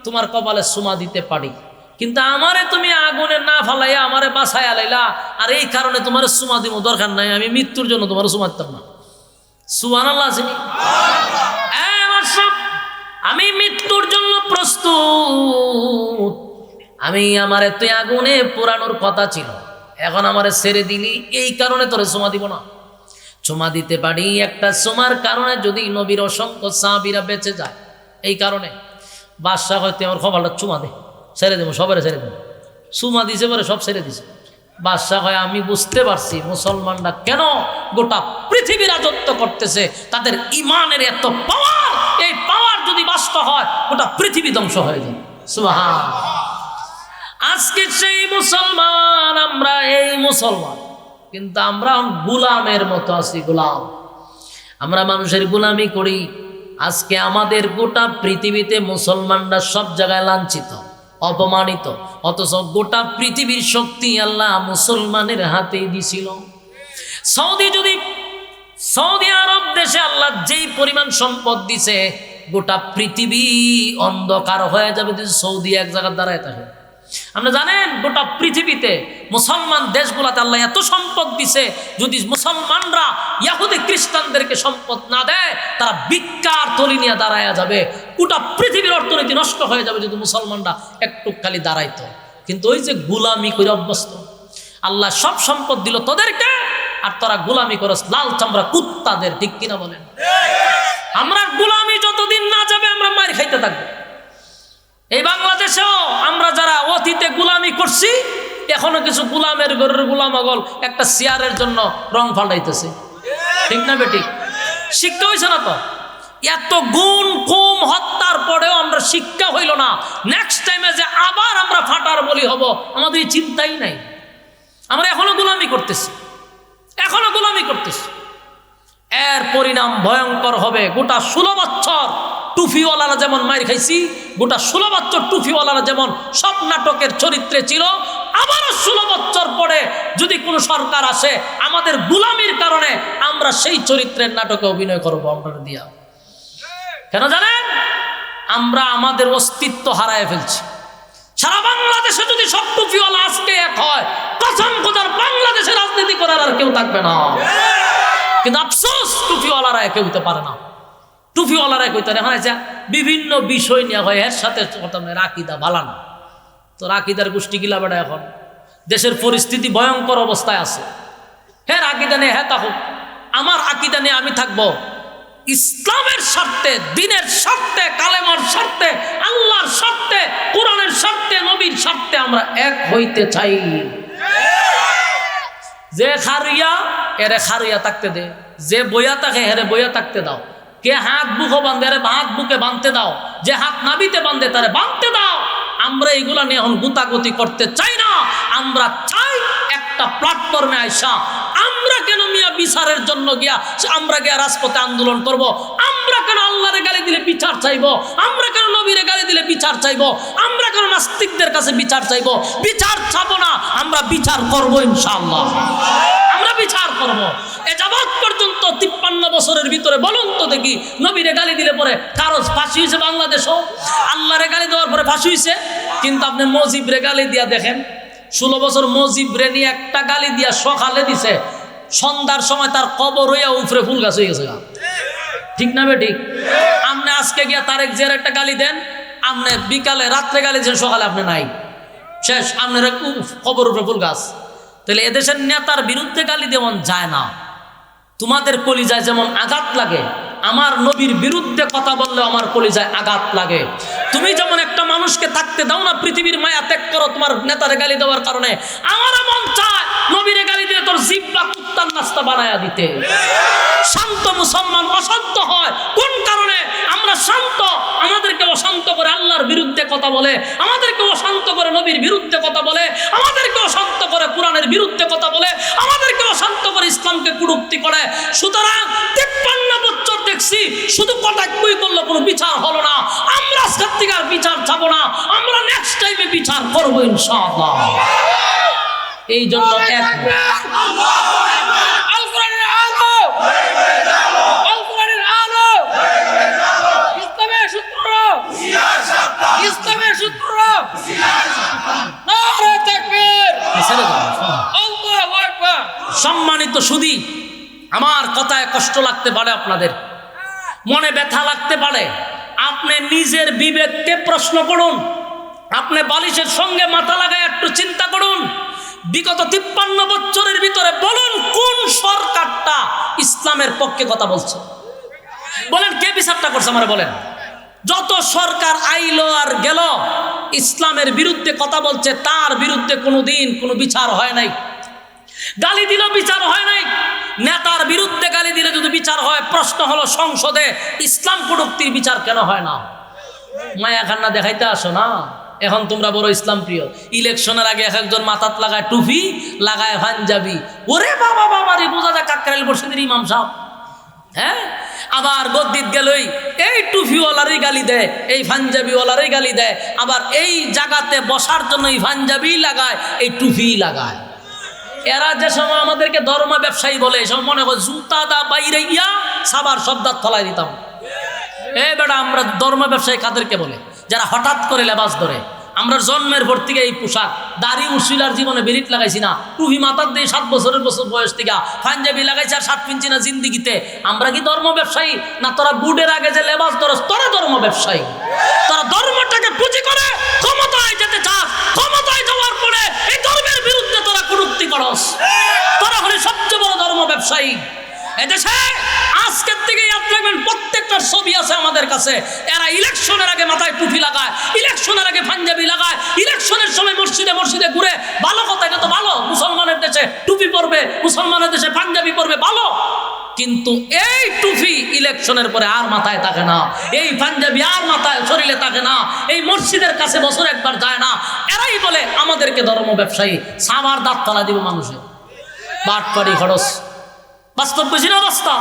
তোমার কপালে সুমা দিতে পারি, কিন্তু আমারে তুমি আগুনে না ফালাইয়া আমারে বাসায় আলাইলা, আর এই কারণে তোমার সুমা দিব দরকার নাই, আমি মৃত্যুর জন্য তোমার সুমা দিতাম না। সুবহানাল্লাহ আছেনি? আমি মৃত্যুর জন্য প্রস্তুত। আমি আমারে তুই আগুনে পোড়ানোর কথা ছিল, এখন আমারে ছেড়ে দিলি, এই কারণে তোরে সুমা দিব না। চুমা দিতে পারি, একটা চুমার কারণে যদি নবীর অসংখ্য সাহাবীরা বেঁচে যায়, এই কারণে। বাদশা হয়তো আমার কপালটা চুমা দে, ছেড়ে দেবো, সবারে ছেড়ে দেবো। চুমা দিছে পরে সব ছেড়ে দিছে। বাদশা হয় আমি বুঝতে পারছি মুসলমানরা কেন গোটা পৃথিবী রাজত্ব করতেছে, তাদের ইমানের এত পাওয়ার, এই পাওয়ার যদি বাস্তব হয় গোটা পৃথিবী ধ্বংস হয়ে যায়। সুবহান। আজকে সেই মুসলমান, আমরা এই মুসলমান, কিন্তু আমরা গোলামের মতো আছি, গোলাম। আমরা মানুষের গোলামি করি। আজকে আমাদের গোটা পৃথিবীতে মুসলমানরা সব জায়গায় লাঞ্ছিত, অপমানিত, অথচ গোটা পৃথিবীর শক্তি আল্লাহ মুসলমানের হাতেই দিছিল। সৌদি আরব দেশে আল্লাহ যেই পরিমাণ সম্পদ দিছে, গোটা পৃথিবী অন্ধকার হয়ে যাবে যদি সৌদি এক জায়গায় দাঁড়ায় থাকে। আপনি জানেন গোটা পৃথিবীতে মুসলমান দেশগুলোতে আল্লাহ এত সম্পদ দিছে, যদি মুসলমানরা ইহুদি খ্রিস্টানদেরকে সম্পদ না দেয়, তারা ভিক্ষার থলি নিয়ে দাঁড়ায় যাবে। গোটা পৃথিবীর অর্থনীতি নষ্ট হয়ে যাবে যদি মুসলমানরা একটু খালি দাঁড়াইতো। কিন্তু ওই যে গোলামি করে অভ্যস্ত, আল্লাহ সব সম্পদ দিল তোদেরকে, আর তোরা গোলামি করস লাল চামড়া কুত্তাদের, ঠিক কিনা বলেন? আমরা গোলামি যতদিন না যাবে আমরা মার খাইতে থাকবো। এই বাংলাদেশেও আমরা যারা অতীতে গোলামি করছি, এখনো কিছু গোলামের ঘরের গোলামাগল একটা চেয়ারের জন্য রং ফালাইতেছে, ঠিক না বেটি? শিক্ষা হয়েছে না তো? এত গুণ কুম হত্যার পরেও আমরা শিক্ষা হইল না, নেক্সট টাইমে যে আবার আমরা ফাটার বলি হব, আমাদের চিন্তাই নাই। আমরা এখনো গোলামি করতেছি, এখনো গোলামি করতেছি। এর পরিণাম ভয়ঙ্কর হবে। গোটা 16 বছর টুফিওয়ালারা যেমন মার খাইছি, গোটা 16 বছর টুফিওয়ালারা যেমন সব নাটকের চরিত্রে ছিল, আবারও 16 বছর পরে যদি কোনো সরকার আসে, আমাদের গোলামির কারণে আমরা সেই চরিত্রের নাটকে অভিনয় করবো আমরা দিয়া। কেন জানেন? আমরা আমাদের অস্তিত্ব হারায় ফেলছি। সারা বাংলাদেশে যদি সব টুফিওয়ালা আজকে এক হয়, কসম খোদার বাংলাদেশে রাজনীতি করার আর কেউ থাকবে না। কিন্তু আফসোস টুফিওয়ালারা একে হইতে পারে না। টুফিওয়ালারা এক হইতে এখন আছে বিভিন্ন বিষয় নিয়ে হয়, এর সাথে আকিদা ভালো না। তো আকিদার গোষ্ঠী গিলা বেড়া এখন দেশের পরিস্থিতি ভয়ঙ্কর অবস্থায় আছে। হ্যাঁ আকিদা নিয়ে হ্যাঁ থাকুক, আমার আকিদা নিয়ে আমি থাকবো। ইসলামের স্বার্থে, দিনের স্বার্থে, কালেমার স্বার্থে, আল্লাহর স্বার্থে, কোরআনের স্বার্থে, নবীর স্বার্থে আমরা এক হইতে চাই। যে খারিয়া এরে খারিয়া থাকতে দে, যে বইয়া থাকে হেরে বইয়া থাকতে দাও। কে হাত বুকো বান্ধে, আরে হাত বুকে বাঁধতে দাও। যে হাত নাবিতে বান্ধে তারে বাঁধতে দাও। আমরা এগুলা নিয়ে এখন গুতাগুতি করতে চাই না। আমরা চাই একটা প্ল্যাটফর্মে আইসা আমরা কেন মিয়া বিচারের জন্য গিয়া আমরা গিয়া রাজপথে আন্দোলন করব, আমরা কেন আল্লাহরে গালি দিলে বিচার চাইবো, আমরা কেন নবীরে গালি দিলে বিচার চাইবো, আমরা কেন নাস্তিকদের কাছে বিচার চাইবো? বিচার চাবো না, আমরা বিচার করব ইনশাআল্লাহ, আমরা বিচার করব। এ যাবৎ পর্যন্ত 53 বছরের ভিতরে বলুন তো দেখি, নবীরে গালি দিলে পরে কারো ফাঁসি হয়েছে বাংলাদেশও? আল্লাহরে গালি দেওয়ার পরে ফাঁসি হয়েছে? কিন্তু আপনি মজিবরে গালি দিয়া দেখেন, 16 বছর মজিবরে নিয়ে একটা গালি দিয়া সকালে দিছে, সন্ধ্যার সময় তার কবর হইয়া উপরে ফুল গাছ হয়ে গেছে। ঠিক না বে ঠিক? আপনি আজকে গিয়া তারেক জিয়ার একটা গালি দেন, আপনি বিকালে রাত্রে গালি দেন, সকালে আপনি নাই, শেষ, আপনার কবর উপরে ফুল গাছ। তাহলে এদেশের নেতার বিরুদ্ধে গালি দেওয়া যায় না। তোমাদের কলিজায় যেমন আঘাত লাগে, আমার নবীর বিরুদ্ধে কথা বললে আমার কলিজায় আঘাত লাগে। তুমি যেমন একটা মানুষকে থাকতে দাও না, পৃথিবীর মায়া ত্যাগ করো তোমার নেতারে গালি দেওয়ার কারণে, আমারও মন চায় নবীরে গালি দিয়ে তোর জিহ্বা কুত্তার নাস্তা বানায়া দিতে। শান্ত মুসলমান অশান্ত হয় কোন কারণে? আমরা শান্ত, আমাদেরকে অশান্ত করে আল্লাহর বিরুদ্ধে কথা বলে, আমাদেরকে অশান্ত করে নবীর বিরুদ্ধে কথা বলে, আমাদেরকে অশান্ত করে কোরআনের বিরুদ্ধে কথা বলে, আমাদেরকে অশান্ত করে ইসলামকে কটূক্তি করে। সুতরাং 53 বছর দেখছি শুধু কটাক্ষই করলো, কোনো বিচার হলো না। আমরা আজকের থেকে আর বিচার চাবো না, আমরা নেক্সট টাইমে বিচার করবো ইনশাআল্লাহ। এই জন্য এক সম্মানিত সুধী, আমার কথায় কষ্ট লাগতে পারে, আপনাদের মনে ব্যথা লাগতে পারে। আপনি নিজের বিবেককে প্রশ্ন করুন, আপনি বালিশের সঙ্গে মাথা লাগায় একটু চিন্তা করুন। বিগত 53 বছরের ভিতরে বলুন কোন সরকারটা ইসলামের পক্ষে কথা বলছে? বলেন কে বিচারটা করছে? আমার বলেন। যত সরকার আইলো আর গেল ইসলামের বিরুদ্ধে কথা বলছে, তার বিরুদ্ধে কোনোদিন কোনো বিচার হয় নাই। গালি দিল, বিচার হয় নাই। নেতার বিরুদ্ধে গালি দিলে যদি বিচার হয়, প্রশ্ন হলো সংসদে ইসলাম কটূক্তির বিচার কেন হয় না? মায়া খান্না দেখাইতে আসো না। এখন তোমরা বড় ইসলাম প্রিয়, ইলেকশনের আগে এক একজন মাথাত লাগায় টুপি, লাগায় পাঞ্জাবি, ওরে বাবা বাবা রে, বোঝা যায় কাকরাইল মসজিদের ইমাম সাহেব। হ্যাঁ, আবার গদ্দিত গেলই এই টুপিওয়ালারই গালি দেয়, এই পাঞ্জাবিওয়ালারই গালি দেয়, আবার এই জায়গাতে বসার জন্য এই পাঞ্জাবি লাগায়, এই টুপি লাগায়। এরা যে সময় আমাদেরকে ধর্ম ব্যবসায়ী বলে, এই সময় মনে হয় জুতা দা বাইরে গিয়া সাবার শব্দাত ফলাই দিতাম। এই বেটা, আমরা ধর্ম ব্যবসায়ী কাদেরকে বলে? যারা হঠাৎ করে লেবাস ধরে। আমরা জন্মের পর থেকে এই পোশাক, দাড়ি উশিলার জীবনে বেরিট লাগাইছি না, টুপি মাথার দিয়ে 7 বছরের বয়স থেকে, পাঞ্জাবি লাগাইছি আর 7 পিঞ্চি না জিন্দিগিতে। আমরা কি ধর্ম ব্যবসায়ী? না তোরা বুডের আগে যে লেবাস ধরস, তোরা ধর্ম ব্যবসায়ী। তোরা ধর্মটাকে পুঁজি করে ক্ষমতায় যেতে চাস, ক্ষমতায় যাওয়ার পরে এই ধর্মের বিরুদ্ধে তোরা কটূক্তি করস, তোরা হলে সবচেয়ে বড় ধর্ম ব্যবসায়ী এদেশে। আজকের থেকে ইয়াদ রাখবেন, প্রত্যেকটার ছবি আছে আমাদের কাছে। এরা ইলেকশনের আগে মাথায় টুপি লাগায়, ইলেকশনের আগে পাঞ্জাবি লাগায়, ইলেকশনের সময় মসজিদে মসজিদে ঘুরে। ভালো কথা, এটা তো ভালো, মুসলমানের দেশে টুপি পরবে, মুসলমানের দেশে পাঞ্জাবি পরবে, ভালো। কিন্তু এই টুপি ইলেকশনের পরে আর মাথায় থাকে না, এই পাঞ্জাবি আর মাথায় শরীরে থাকে না, এই মসজিদের কাছে বছর একবার যায় না। এরাই বলে আমাদেরকে ধর্ম ব্যবসায়ী। সামার দাঁত তলা দিব মানুষের, বাটপাড়ি খরচ। বাস্তব বুঝি না বাস্তব?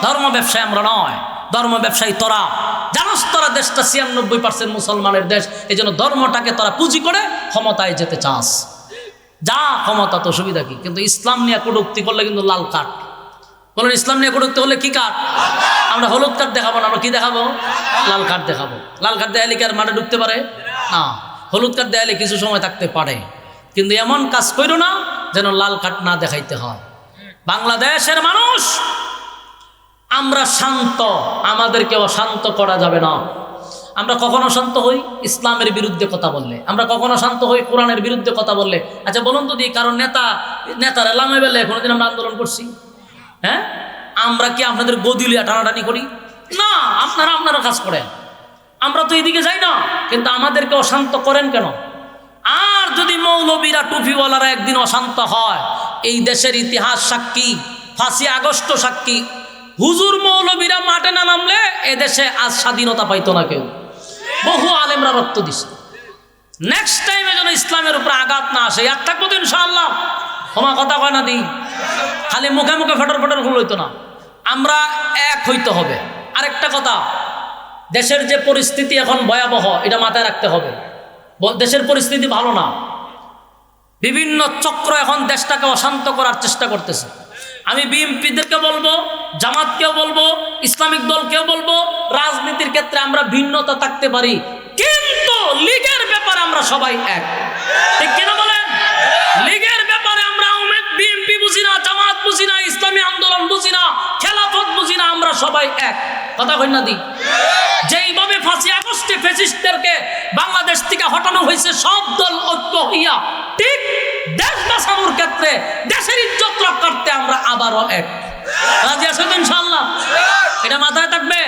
ধর্ম ব্যবসায়ী আমরা নয়, ধর্ম ব্যবসায়ী তোরা। জানোস তোরা দেশটা 96% মুসলমানের দেশ, এই জন্য ধর্মটাকে তোরা পুঁজি করে ক্ষমতায় যেতে চাস। যা ক্ষমতা, তো সুবিধা কি? কিন্তু ইসলাম নিয়ে কটূক্তি করলে কিন্তু লাল কার্ড। বলেন, ইসলাম নিয়ে কটূক্তি করলে কি কার্ড? আমরা হলুদ কার্ড দেখাবো না, আমরা কি দেখাবো? লাল কার্ড দেখাবো। লাল কার্ড দেখালে কি আর মাঠে ঢুকতে পারে না? হলুদ কার্ড দেখালে কিছু সময় থাকতে পারে, কিন্তু এমন কাজ করো না যেন লাল কার্ড না দেখাইতে হয়। বাংলাদেশের মানুষ আমরা শান্ত, আমাদেরকে অশান্ত করা যাবে না। আমরা কখনো শান্ত হই ইসলামের বিরুদ্ধে কথা বললে, আমরা কখনো শান্ত হই কোরআনের বিরুদ্ধে কথা বললে। আচ্ছা বলুন তো, কারণ নেতারা লামে বেলে কোনোদিন আমরা আন্দোলন করছি? হ্যাঁ, আমরা কি আপনাদের গদিলিয়া টানাটানি করি? না, আপনারা কাজ করেন, আমরা তো এইদিকে যাই না। কিন্তু আমাদেরকে অশান্ত করেন কেন? আর যদি মৌলবীরা টুপিওয়ালারা একদিন অশান্ত হয়, এই দেশের ইতিহাস সাক্ষী, 5ই আগস্ট সাক্ষী। হুজুর মৌলবীরা মাঠে না নামলে এদেশে আজ স্বাধীনতা পাইতো না কেউ। বহু আলেমরা রক্ত দিছে, নেক্সট টাইমে যেন ইসলামের উপর আঘাত না আসে। এক থাকবো তো ইনশাআল্লাহ, ক্ষমা কথা কয় না দিই, খালি মুখে মুখে ফটর ফটর ভুল হইতো না, আমরা এক হইতে হবে। আরেকটা কথা, দেশের যে পরিস্থিতি এখন ভয়াবহ, এটা মাথায় রাখতে হবে। দেশের পরিস্থিতি ভালো না, বিভিন্ন চক্র এখন দেশটাকে অশান্ত করার চেষ্টা করতেছে। আমি বিএনপিদেরকে বলবো, জামাতকেও বলবো, ইসলামিক দলকেও বলবো, রাজনীতির ক্ষেত্রে আমরা ভিন্নতা থাকতে পারি, কিন্তু লীগের ব্যাপারে আমরা সবাই এক। ঠিক কিনা বলেন? লীগের ব্যাপারে আমরা বিএনপি বুঝি না, জামাত বুঝি না, ইসলামী আন্দোলন বুঝি না, খেলাফত বুঝি না, আমরা সবাই এক। কথা কই না দি? যেইভাবে 5ই আগস্টে ফ্যাসিস্টদেরকে বাংলাদেশ থেকে হটানো হয়েছে সব দল ঐক্য হইয়া, ঠিক দেশ বাঁচানোর ক্ষেত্রে, দেশের ইজ্জত রক্ষার্থে আমরা আবারও এক। রাজি আছেন ইনশাআল্লাহ? এটা মাথায় থাকবে।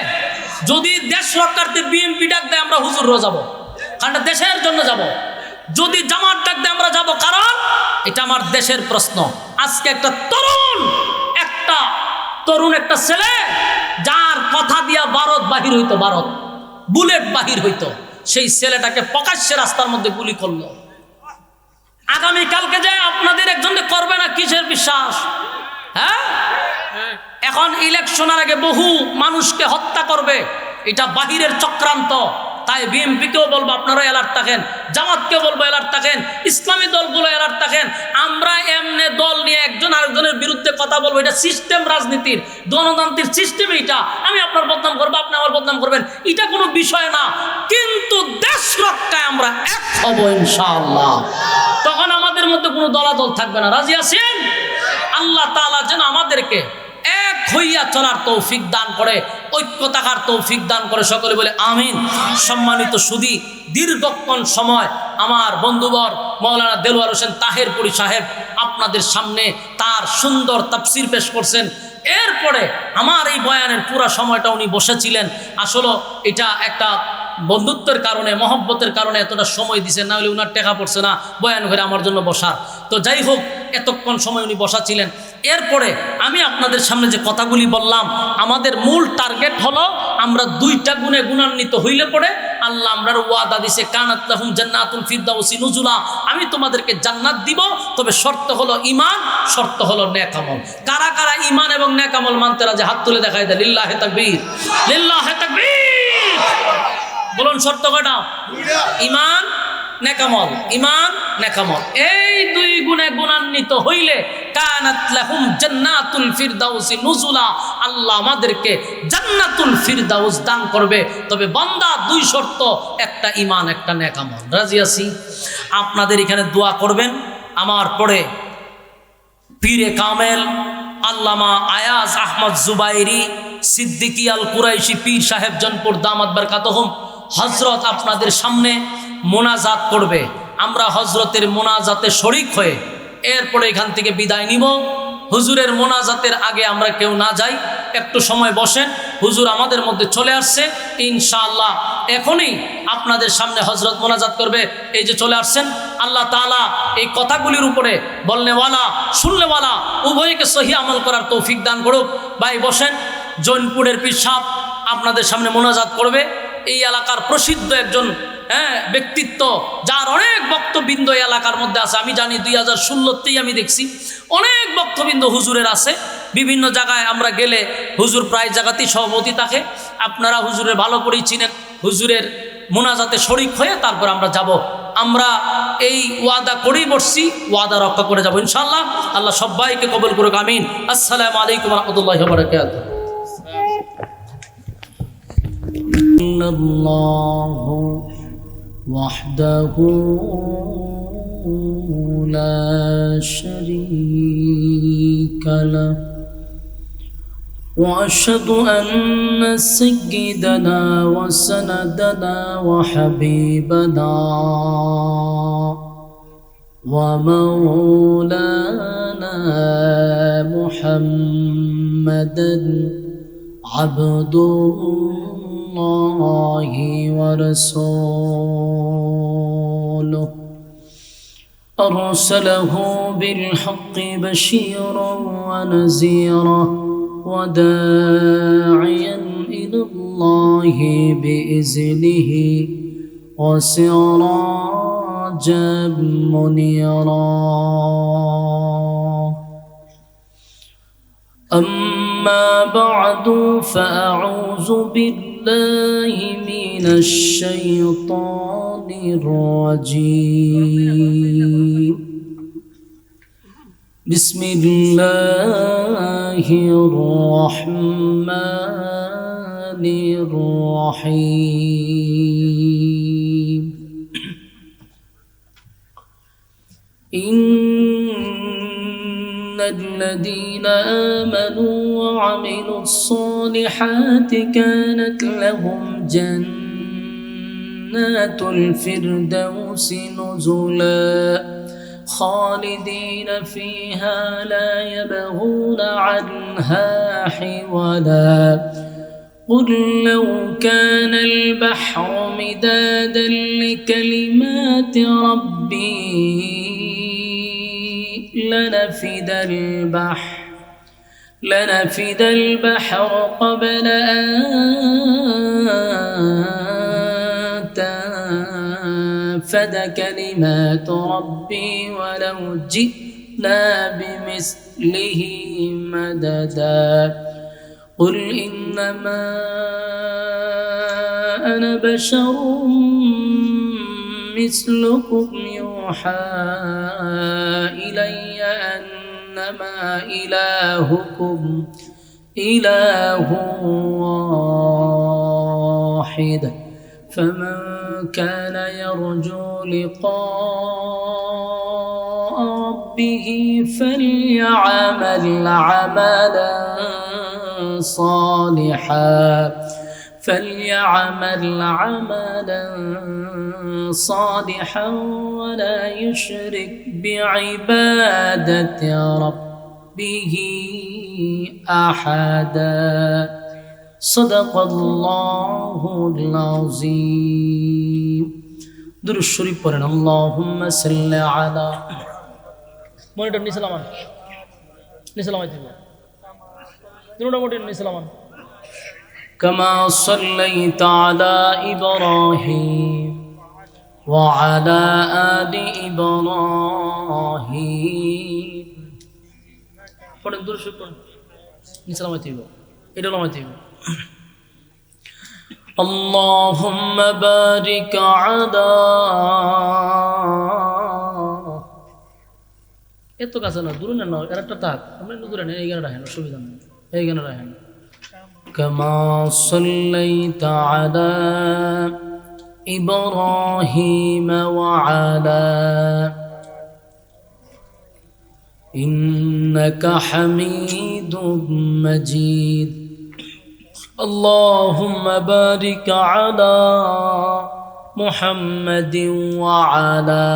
যদি দেশ রক্ষার্থে বিএনপি ডাক দেয় আমরা হুজুরও যাব, কারণ দেশের জন্য যাব। যদি জামাত ডাক দেয় আমরা যাব, কারণ এটা আমার দেশের প্রশ্ন। আজকে একটা তরুণ একটা ছেলে, যার কথা দিয়া ভারত বাহির হইতো, ভারত বুলেট বাহির হইতো, সেই ছেলেটাকে প্রকাশ্যে রাস্তার মধ্যে গুলি করলো। আগামীকালকে যে আপনাদের একজনকে করবে না, কিসের বিশ্বাস? হ্যাঁ, এখন ইলেকশনের আগে বহু মানুষকে হত্যা করবে, এটা বাহিরের চক্রান্ত। তাই বিএনপিকেও বলবো আপনারা অ্যালার্ট থাকেন, জামাতকেও বলবো অ্যালার্ট থাকেন, ইসলামী দলগুলো অ্যালার্ট থাকেন। আমরা এমনি দল নিয়ে একজন আরেকজনের বিরুদ্ধে কথা বলবো, এটা সিস্টেম, রাজনীতির গণতান্ত্রিক সিস্টেম। এটা আমি আপনার বদনাম করবো, আপনি আমার বদনাম করবেন, এটা কোনো বিষয় না। কিন্তু দেশ রক্ষায় আমরা এক হব ইনশাআল্লাহ, তখন আমাদের মধ্যে কোনো দলাদল থাকবে না। রাজি আছেন? আল্লাহ তাআলা যেন আমাদেরকে এক হইয়া চলার তৌফিক দান করে, ঐক্য থাকার তৌফিক দান করে, সকলে বলে আমিন। সম্মানিত সুধী, দীর্ঘক্ষণ সময় আমার বন্ধুবর মাওলানা দেলোয়ার হোসেন তাহেরপুরী সাহেব আপনাদের সামনে তার সুন্দর তাফসীর পেশ করছেন। এরপরে আমার এই বয়ানের পুরো সময়টা উনি বসেছিলেন। আসলে এটা একটা বন্ধুত্বের কারণে, মহব্বতের কারণে এতটা সময় দিচ্ছেন, না হলে উনার টেকা পড়ছে না বয়ান করে আমার জন্য বসার। তো যাই হোক, এতক্ষণ সময় উনি বসা ছিলেন। এরপরে আমি আপনাদের সামনে যে কথাগুলি বললাম, আমাদের মূল টার্গেট হলো আমরা 2টা গুণে গুণান্বিত হইলে পরে আল্লাহ আমরার ওয়াদা দিছে, কানাত লাহুম জান্নাতুল ফিরদাউসি নুজুলা, আমি তোমাদেরকে জান্নাত দিব, তবে শর্ত হলো ঈমান, শর্ত হলো নেক আমল। কারা কারা ঈমান এবং নেক আমল মানতে রাজি? হাত তুলে দেখায় দেয়। লিল্লাহে তাকবীর, লিল্লাহে তাকবীর। বলুন শর্ত কয়টা? ঈমান, নেক আমল, ঈমান, নেক আমল। এই 2 গুণে গুণান্বিত হইলে কানাত লাহুম জান্নাতুল ফিরদাউসি নুজুলা, আল্লাহ আমাদেরকে জান্নাতুল ফিরদাউস দান করবে। তবে বান্দা 2 শর্ত, একটা ঈমান, একটা নেক আমল। রাজি আছি? আপনাদের এখানে দোয়া করবেন। আমার পরে পীরে কামেল আল্লামা আয়াজ আহমদ জুবাইরি সিদ্দিকী আল কুরাইশি পীর সাহেব জনপুর দামাত বারকাতুহুম হযরত আপনাদের সামনে মোনাজাত করবে। আমরা হযরতের মোনাজাতে শরীক হয়ে এরপরে এখান থেকে বিদায় নিব। হুজুরের মোনাজাতের আগে আমরা কেউ না যাই, একটু সময় বসেন। হুজুর আমাদের মধ্যে চলে আসছে ইনশাআল্লাহ, এখনই আপনাদের সামনে হযরত মোনাজাত করবে। এই যে চলে আসছেন। আল্লাহ তাআলা এই কথাগুলির উপরে বলনেওয়ালা শুননেওয়ালা উভয়কে সহি আমল করার তৌফিক দান করুক। ভাই বসেন। জৈনপুরের পীর সাহেব আপনাদের সামনে মোনাজাত করবে। এই এলাকার প্রসিদ্ধ একজন ব্যক্তিত্ব, যার অনেক বক্তবৃন্দ এই এলাকার মধ্যে আছে। আমি জানি 2016তেই আমি দেখছি অনেক বক্তবৃন্দ হুজুরের আছে। বিভিন্ন জায়গায় আমরা গেলে হুজুর প্রায় জায়গাতেই সভাপতি থাকে। আপনারা হুজুরের ভালো করেই চিনেন। হুজুরের মোনাজাতে শরীক হয়ে তারপর আমরা যাব। আমরা এই ওয়াদা করেই বসছি, ওয়াদা রক্ষা করে যাব ইনশাআল্লাহ। আল্লাহ সবাইকে কবুল করুক, আমিন। আসসালামু আলাইকুম ওয়া রাহমাতুল্লাহি ওয়া বারাকাতুহু। আল্লাহু ওয়াহদাহু লা শারীকা লাহু وأشهد أن سيدنا وسندنا وحبيبنا ومولانا محمدا عبد الله ورسوله أرسله بالحق بشيرا ونذيرا وداعيا إلى الله بإذنه وسراجا سراجا منيرا أما بعد فأعوذ بالله من الشيطان الرجيم بسم الله الرحمن الرحيم إن الذين آمنوا وعملوا الصالحات كانت لهم جنات الفردوس نزلا خالدين فيها لا يبغون عنها حولا قل لو كان البحر مدادا لكلمات ربي لنفد البحر قبل أن تنفد كلمات ربي ولو جئنا بمثله مددا قل إنما أنا بشر مثلكم يوحى إلي أنما إلهكم إله واحد فمن كان يرجو لقاء ربه فليعمل عملا صالحا ولا يشرك بعبادة ربه أحدا صدق الله العظيم درود الشريف পড়েন اللهم صل على মনিটর নিসলামান দুটোটা নিসলামান كما صليت على إبراهيم وعلى آل إبراهيم পড়েন দূর শুরু করুন নিসলামাইতে হবে এটা লামাইতে হবে اللهم بارك على এত কাছে না দূরে না একটা থাক আমরা দূরে না এই গানে রাখেন অসুবিধা নেই এই গানে রাখেন كما صليت على إبراهيم وعلى إنك حميد مجيد اللهم بارك على محمد وعلى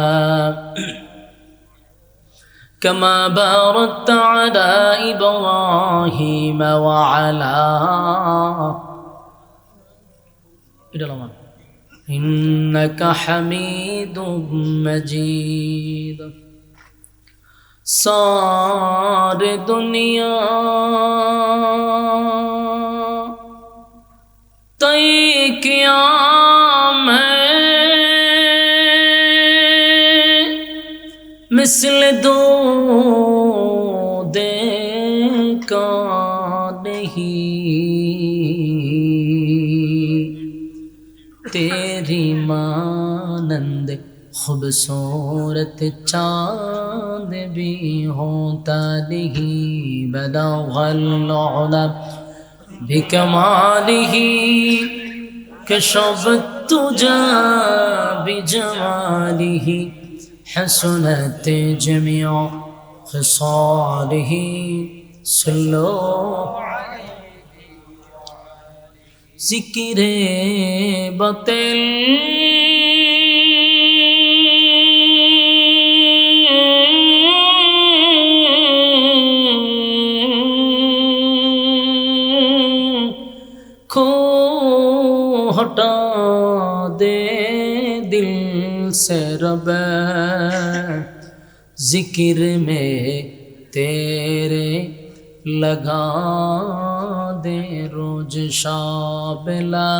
كما باركت على إبراهيم وعلى إنك حميد مجيد سار دنيا तई क़यामत मिसल दो देखा नहीं तेरी मानंद खूबसूरत चाँद भी होता नहीं बलग़ल उला بكماله كشفت تجا بجماله حسنت جميع خصاله صلوا ذكر بطل हटा दे दिल से रब जिक्र में तेरे लगा दे रोज शाब ला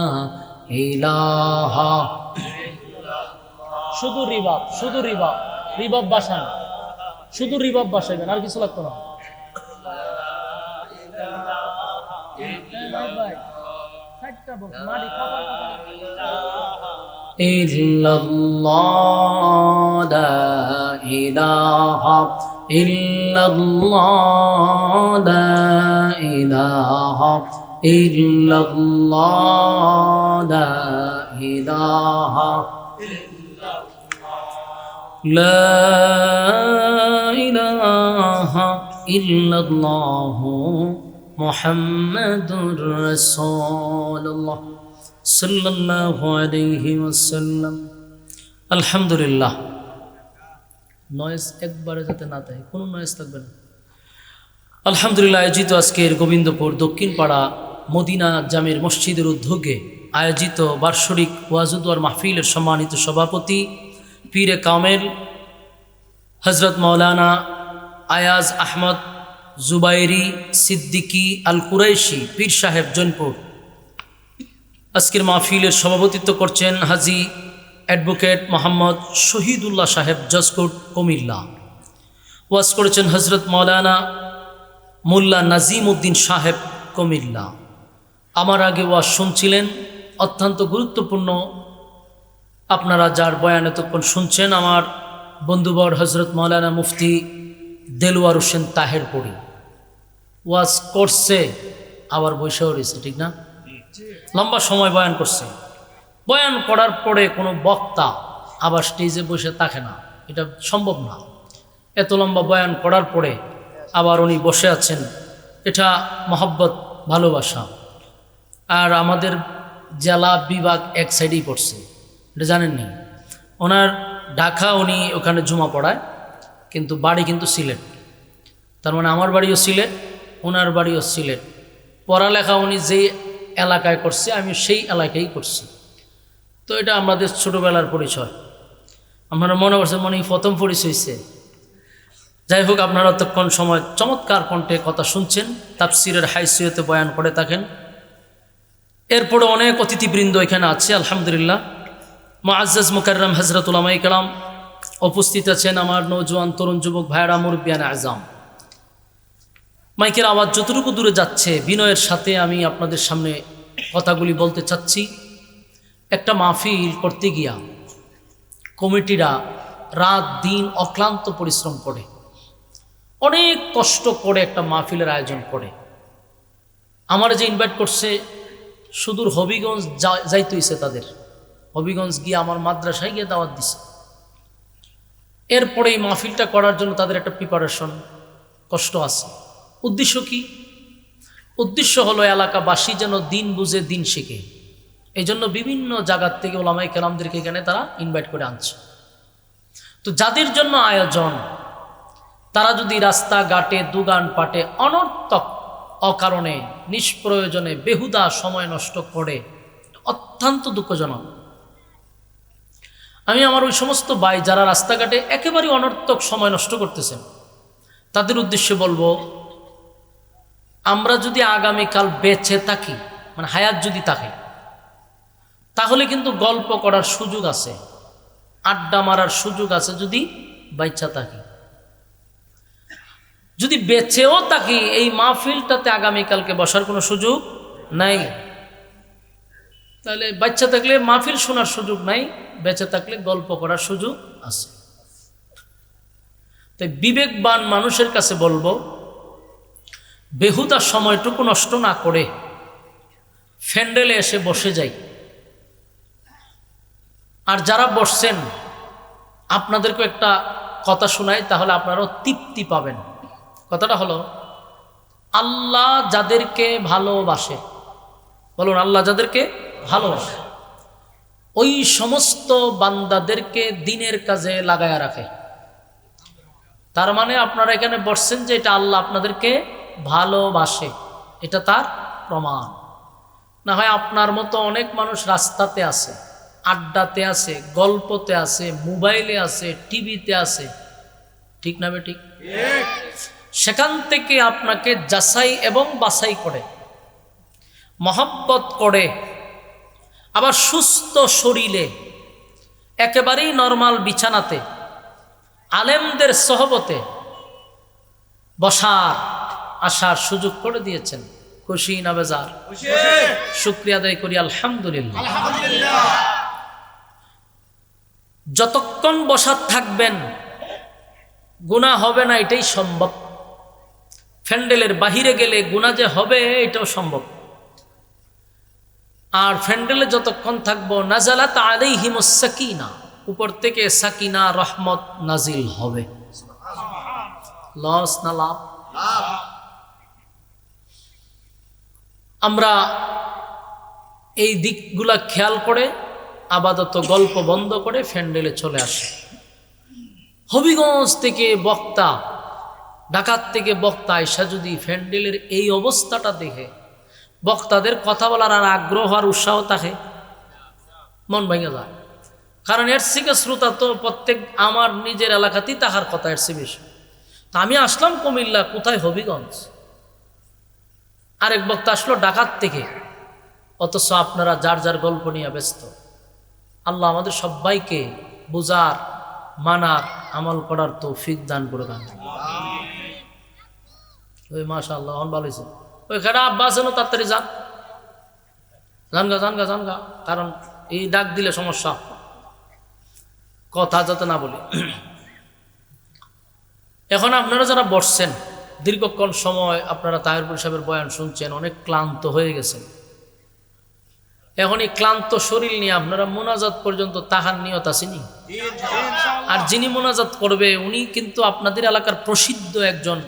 इलाहा শুধু রিবাব, শুধু রিবাব, রিবাব বাসান, শুধু রিবাব বাসাইবেন, আর কিছু লাগতো না। ইল্লাল্লাহ লা ইলাহা ইল্লাল্লাহ লা ইলাহা ইল্লাল্লাহ লা ইলাহা লা ইলাহা ইল্লাল্লাহ মুহাম্মাদুর রাসূলুল্লাহ সাল্লাল্লাহু আলাইহি ওয়াসাল্লাম। আলহামদুলিল্লাহ। নয়েজ একবারে যাতে না থাকে, কোনো নয়েজ থাকবে না। আলহামদুলিল্লাহ, আয়োজিত আজকের গোবিন্দপুর দক্ষিণ পাড়া মদিনা জামির মসজিদের উদ্যোগে আয়োজিত বার্ষিক ওয়াজুদ্দার মাহফিলের সম্মানিত সভাপতি পীরে কামেল হজরত মৌলানা আয়াজ আহমদ জুবাইরি সিদ্দিকী আল কুরাইশি পীর সাহেব জৈনপুর আজকের মাহফিলের সভাপতিত্ব করছেন হাজি অ্যাডভোকেট মোহাম্মদ শহীদুল্লাহ সাহেব জজকোট কুমিল্লা। ওয়াজ করেছেন হজরত মৌলানা মোল্লা নাজিম উদ্দিন সাহেব কুমিল্লা। আমার আগে ওয়াজ শুনছিলেন, অত্যন্ত গুরুত্বপূর্ণ। আপনারা যার বয়ান এতক্ষণ শুনছেন, আমার বন্ধুবর হজরত মৌলানা মুফতি দেলোয়ার হোসেন তাহেরপুরি ওয়াজ করছে, আবার বৈশাও রয়েছে, ঠিক না? লম্বা সময় বয়ান করছে। বয়ান করার পরে কোনো বক্তা আবার স্টেজে বসে থাকে না, এটা সম্ভব না। এত লম্বা বয়ান করার পরে আবার উনি বসে আছেন, এটা মহব্বত, ভালোবাসা। আর আমাদের জেলা বিভাগ এক সাইডেই পড়ছে, এটা জানেননি? ওনার ঢাকা, উনি ওখানে জুমা পড়ায়, কিন্তু বাড়ি কিন্তু সিলেট। তার মানে আমার বাড়িও সিলেট, ওনার বাড়িও সিলেট। পড়ালেখা উনি যেই এলাকায় করছে, আমি সেই এলাকায় করছি। তো এটা আমাদের ছোটোবেলার পরিচয়। আপনারা মনে করছেন মনে প্রথম পরিচয় হয়েছে। যাই হোক, আপনারা ততক্ষণ সময় চমৎকার কণ্ঠে কথা শুনছেন, তাফসিরের হাইসিয়তে বয়ান করে থাকেন। এরপরে অনেক অতিথিবৃন্দ এখানে আছে, আলহামদুলিল্লাহ। মুআজ্জাজ মুকাররম হযরত উলামায়ে কেরাম উপস্থিত আছেন, আমার নওজোয়ান তরুণ যুবক ভাইরা, মুরব্বিয়ান আযম। মাইকের আওয়াজ যতটুকু দূরে যাচ্ছে, বিনয়ের সাথে আমি আপনাদের সামনে কথাগুলি বলতে চাচ্ছি। একটা মাহফিল করতে গিয়া কমিটিরা রাত দিন অক্লান্ত পরিশ্রম করে, অনেক কষ্ট করে একটা মাহফিলের আয়োজন করে। আমার যে ইনভাইট করছে, সুদূর হবিগঞ্জ যাইতে হইছে তাদের। হবিগঞ্জ গিয়ে আমার মাদ্রাসায় গিয়ে দাওয়াত দিছে। এরপরে এই মাহফিলটা করার জন্য তাদের একটা প্রিপারেশন, কষ্ট আছে। উদ্দেশ্য কি? উদ্দেশ্য হলো এলাকাবাসী যেন দিন বুঝে দিন শিখে। এই জন্য বিভিন্ন জায়গার থেকে ওলামায়ে কেরামদেরকে এখানে তারা ইনভাইট করে আনছে। তো যাদের জন্য আয়োজন, তারা যদি রাস্তাঘাটে দোকান পাটে অনর্থক অকারণে নিষ্প্রয়োজনে বেহুদা সময় নষ্ট করে, অত্যন্ত দুঃখজনক। আমি আমার ওই সমস্ত ভাই যারা রাস্তাঘাটে একেবারে অনর্থক সময় নষ্ট করতেছেন, তাদের উদ্দেশ্যে বলবো, আমরা যদি আগামীকাল বেঁচে থাকি, মানে হায়াত যদি থাকে, তাহলে কিন্তু গল্প করার সুযোগ আছে, আড্ডা মারার সুযোগ আছে যদি বাইচা থাকি। যদি বেঁচেও থাকি, এই মাহফিলটাতে আগামীকালকে বসার কোনো সুযোগ নাই। তাহলে বাচ্চা থাকলে মাহফিল শোনার সুযোগ নাই, বেঁচে থাকলে গল্প করার সুযোগ আছে। তাই বিবেকবান মানুষের কাছে বলবো, বেহুদা সময়টুকু নষ্ট না করে ফ্যান্ডেলে এসে বসে যাই। আর যারা বসছেন, আপনাদেরকে একটা কথা শোনাই, তাহলে আপনারাও তৃপ্তি পাবেন। কথাটা হলো, আল্লাহ যাদেরকে ভালোবাসে, বলুন আল্লাহ যাদেরকে ভালোবাসে, ওই সমস্ত বান্দাদেরকে দিনের কাজে লাগায়া রাখে। তার মানে আপনারা এখানে বসছেন যে এটা আল্লাহ আপনাদেরকে ভালোবাসে, এটা তার প্রমাণ। না হয় আপনার মতো অনেক মানুষ রাস্তাতে আছে, আড্ডাতে আছে, গল্পতে আছে, মোবাইলে আছে, টিভিতে আছে, ঠিক না বেঠিক? সেখান থেকে আপনাকে যাচাই এবং বাছাই করে, মহব্বত করে, আবার সুস্থ শরীরে একেবারেই নরমাল বিছানাতে আলেমদের সহবতে বসার আসার সুযোগ করে দিয়েছেন। খুশি না বেজার? শুকরিয়া আদায় করি আলহামদুলিল্লাহ। যতক্ষণ বসা থাকবেন গুনাহ হবে না, এটাই সম্ভব। ফ্যান্ডেলের বাহিরে গেলে গুনাহ যে হবে এটাও সম্ভব। আর ফ্যান্ডেলে যতক্ষণ থাকবো নাজালাত আলাইহিমুস সাকিনা, উপর থেকে সাকিনা রহমত নাজিল হবে। লস না লাভ? আমরা এই দিকগুলা খেয়াল করে আপাতত গল্প বন্ধ করে ফ্যান্ডেলে চলে আসি। হবিগঞ্জ থেকে বক্তা, ঢাকার থেকে বক্তা আয়সা যদি ফ্যান্ডেলের এই অবস্থাটা দেখে বক্তাদের কথা বলার আর আগ্রহ আর উৎসাহ থাকে, মন ভেঙে যায়। কারণ এর থেকে শ্রোতা তো প্রত্যেক আমার নিজের এলাকাতেই তাহার কথা এর চেয়ে বেশি। তা আমি আসলাম কুমিল্লা, কোথায় হবিগঞ্জ, আরেক বক্তা আসলো ঢাকার থেকে, অথচ আপনারা যার যার গল্প নিয়ে ব্যস্ত। আল্লাহ আমাদের সবাইকে বুঝার, মানার, আমল করার তৌফিক দান করে দেন। ওই মাশাআল্লাহ ভালো হয়েছে। ওইখানে আব্বা আছেন, তাড়াতাড়ি যান, জানগা জানগা জানগা, কারণ এই ডাক দিলে সমস্যা, কথা যাতে না বলি। এখন আপনারা যারা বসছেন, দীর্ঘক্ষণ সময় আপনারা তাহিরপুর সাহেবের বয়ান শুনছেন, অনেক ক্লান্ত হয়ে গেছেন। এখন এই ক্লান্ত শরীর নিয়ে আপনারা মোনাজাত পর্যন্ত তাহার নিয়ত আসেনি। আর যিনি মোনাজাত করবে উনি কিন্তু আপনাদের এলাকার প্রসিদ্ধ একজন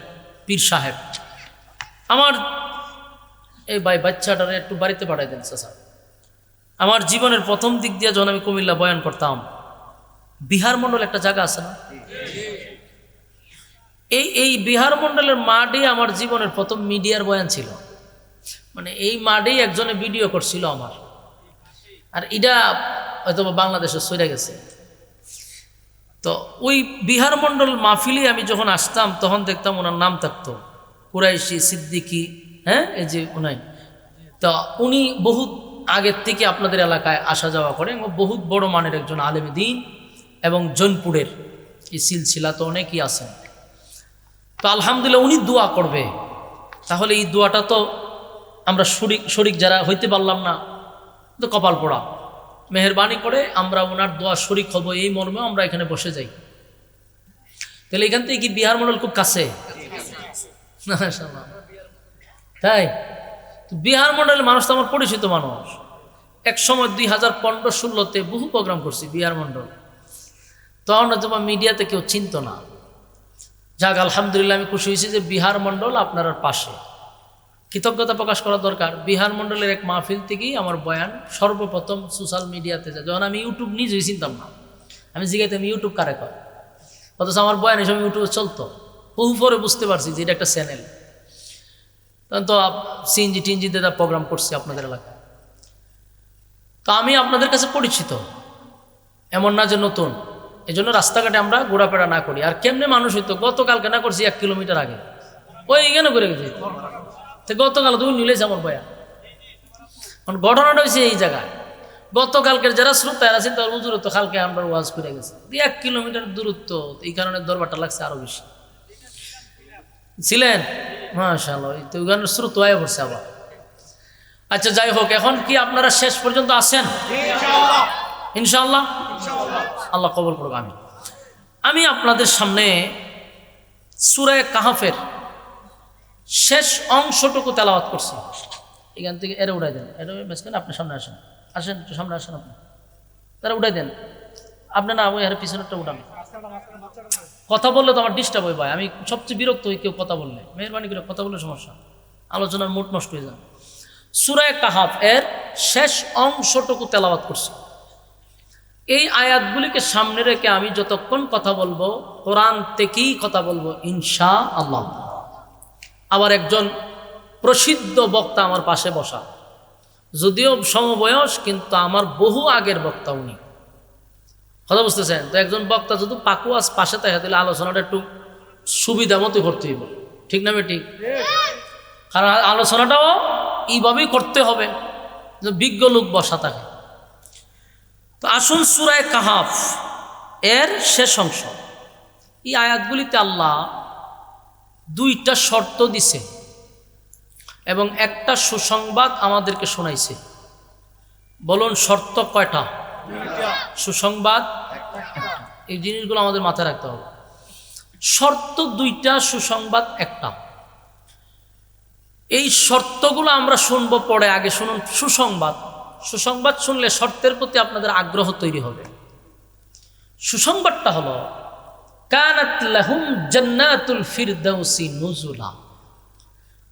পীর সাহেব। আমার এই ভাই বাচ্চাটারে একটু বাড়িতে পাঠাই দেন চাচা। আমার জীবনের প্রথম দিক দিয়ে যখন আমি কুমিল্লা বয়ান করতাম, বিহার মণ্ডল একটা জায়গা আছে না, এই বিহার মণ্ডলের মাঠে আমার জীবনের প্রথম মিডিয়ার বয়ান ছিল। মানে এই মাঠেই একজনে ভিডিও করছিল আমার, আর এটা হয়তো বাংলাদেশে সরে গেছে। তো ওই বিহার মণ্ডল মাহফিলে আমি যখন আসতাম তখন দেখতাম ওনার নাম থাকতো কুরাইশি সিদ্দিকি, হ্যাঁ, এই যে উনাই। তো উনি বহুত আগের থেকে আপনাদের এলাকায় আসা যাওয়া করে, বহুত বড় মানের একজন আলেম দ্বীন, এবং জৈনপুরের এই সিলসিলা তো অনেকেই আছেন। তো আলহামদুলিল্লাহ উনি দোয়া করবে, তাহলে এই দোয়াটা তো আমরা শরিক যারা হইতে পারলাম না, তো কপাল পোড়া। মেহরবানি করে আমরা ওনার দোয়া শরিক হব, এই মর্মেও আমরা এখানে বসে যাই। তাহলে এখান থেকে কি বিহার মণ্ডল খুব কাছে? তাই তো বিহার মণ্ডলের মানুষ তো আমার পরিচিত মানুষ। এক সময় 2015-16-তে বহু প্রোগ্রাম করছি বিহার মণ্ডল, তখন তোমার মিডিয়াতে কেউ চিনত না। যাক আলহামদুলিল্লাহ আমি খুশি হয়েছি যে বিহার মণ্ডল আপনার পাশে, কৃতজ্ঞতা প্রকাশ করা দরকার। বিহার মণ্ডলের এক মাহফিল থেকেই আমার বয়ান সর্বপ্রথম সোশ্যাল মিডিয়াতে যায়, যখন আমি ইউটিউব নিজেই চিনতাম না। আমি জিজ্ঞাসা আমি ইউটিউব কারে কর, অথচ আমার বয়ান এই সময় ইউটিউবে চলতো। বহু পরে বুঝতে পারছি যে এটা একটা চ্যানেল। তখন তো সিএনজি টিএনজিতে তার প্রোগ্রাম করছি আপনাদের এলাকায়। তো আমি আপনাদের কাছে পরিচিত, এমন না যে নতুন। এই জন্য রাস্তাঘাটে আমরা ঘোরাফেরা না করি। আর কেমনে মানুষ হইতো, গতকালকে না করছি 1 কিলোমিটার আগে, ওই কেন করে গেছি, তো গতকাল তুমি নিলেছে আমার বয়া। ঘটনাটা হয়েছে এই জায়গায়, গতকালকের যারা শ্রোতা আছে তার হুজুর তো কালকে আমরা ওয়াজ করে গেছি, 1 কিলোমিটার দূরত্ব, এই কারণে দরবারটা লাগছে আরো বেশি। ছিলেন মাশাআল্লাহ, তো ওখানে শ্রোতা হয়ে পড়ছে আবার। আচ্ছা যাই হোক, এখন কি আপনারা শেষ পর্যন্ত আছেন? ইনশাআল্লাহ, আল্লাহ কবুল করুক। আমি আপনাদের সামনে সূরা কাহফের শেষ অংশটুকু তেলাওয়াত করছি। এখান থেকে এরা উঠাই দেন, এরা মেসকেন, আপনি সামনে আসেন, আসেন একটু সামনে আসেন, আপনি তারা উঠাই দেন। আপনি না ওই এর পিছনেরটা উঠান। কথা বললে তো আমার ডিস্টার্ব হয়ে ভাই, আমি সবচেয়ে বিরক্ত হই কেউ কথা বললে। মেহরবানি করে কথা বললে সমস্যা, আলোচনার মুড নষ্ট হয়ে যায়। সূরা কাহফ এর শেষ অংশটুকু তেলাওয়াত করছি। এই আয়াতগুলিকে সামনে রেখে আমি যতক্ষণ কথা বলবো কোরআন থেকেই কথা বলবো ইনশাআল্লাহ। আবার একজন প্রসিদ্ধ বক্তা আমার পাশে বসা, যদিও সমবয়স কিন্তু আমার বহু আগের বক্তা উনি। কথা বুঝতেছেন তো? একজন বক্তা যদি পাকুয়াস পাশে থাকে তাহলে আলোচনাটা একটু সুবিধা মতো করতে হইব, ঠিক না ঠিক? কারণ আলোচনাটাও এইভাবেই করতে হবে যে বিজ্ঞ লোক বসা থাকে। তো আসুন সূরা কাহাফ এর শেষ অংশ। এই আয়াতগুলিতে আল্লাহ দুইটা শর্ত দিছে এবং একটা সুসংবাদ আমাদেরকে শোনাইছে। বলুন শর্ত কয়টা? সুসংবাদ এই জিনিসগুলো আমাদের মাথায় রাখতে হবে। শর্ত দুইটা, সুসংবাদ একটা। এই শর্তগুলো আমরা শুনবো পরে, আগে শুনুন সুসংবাদ। সুসংবাদ শুনলে শর্তের প্রতি আপনাদের আগ্রহ তৈরি হবে। সুসংবাদটা হলো কানাত লাহুম জান্নাতুল ফিরদাউসি নুজুলা।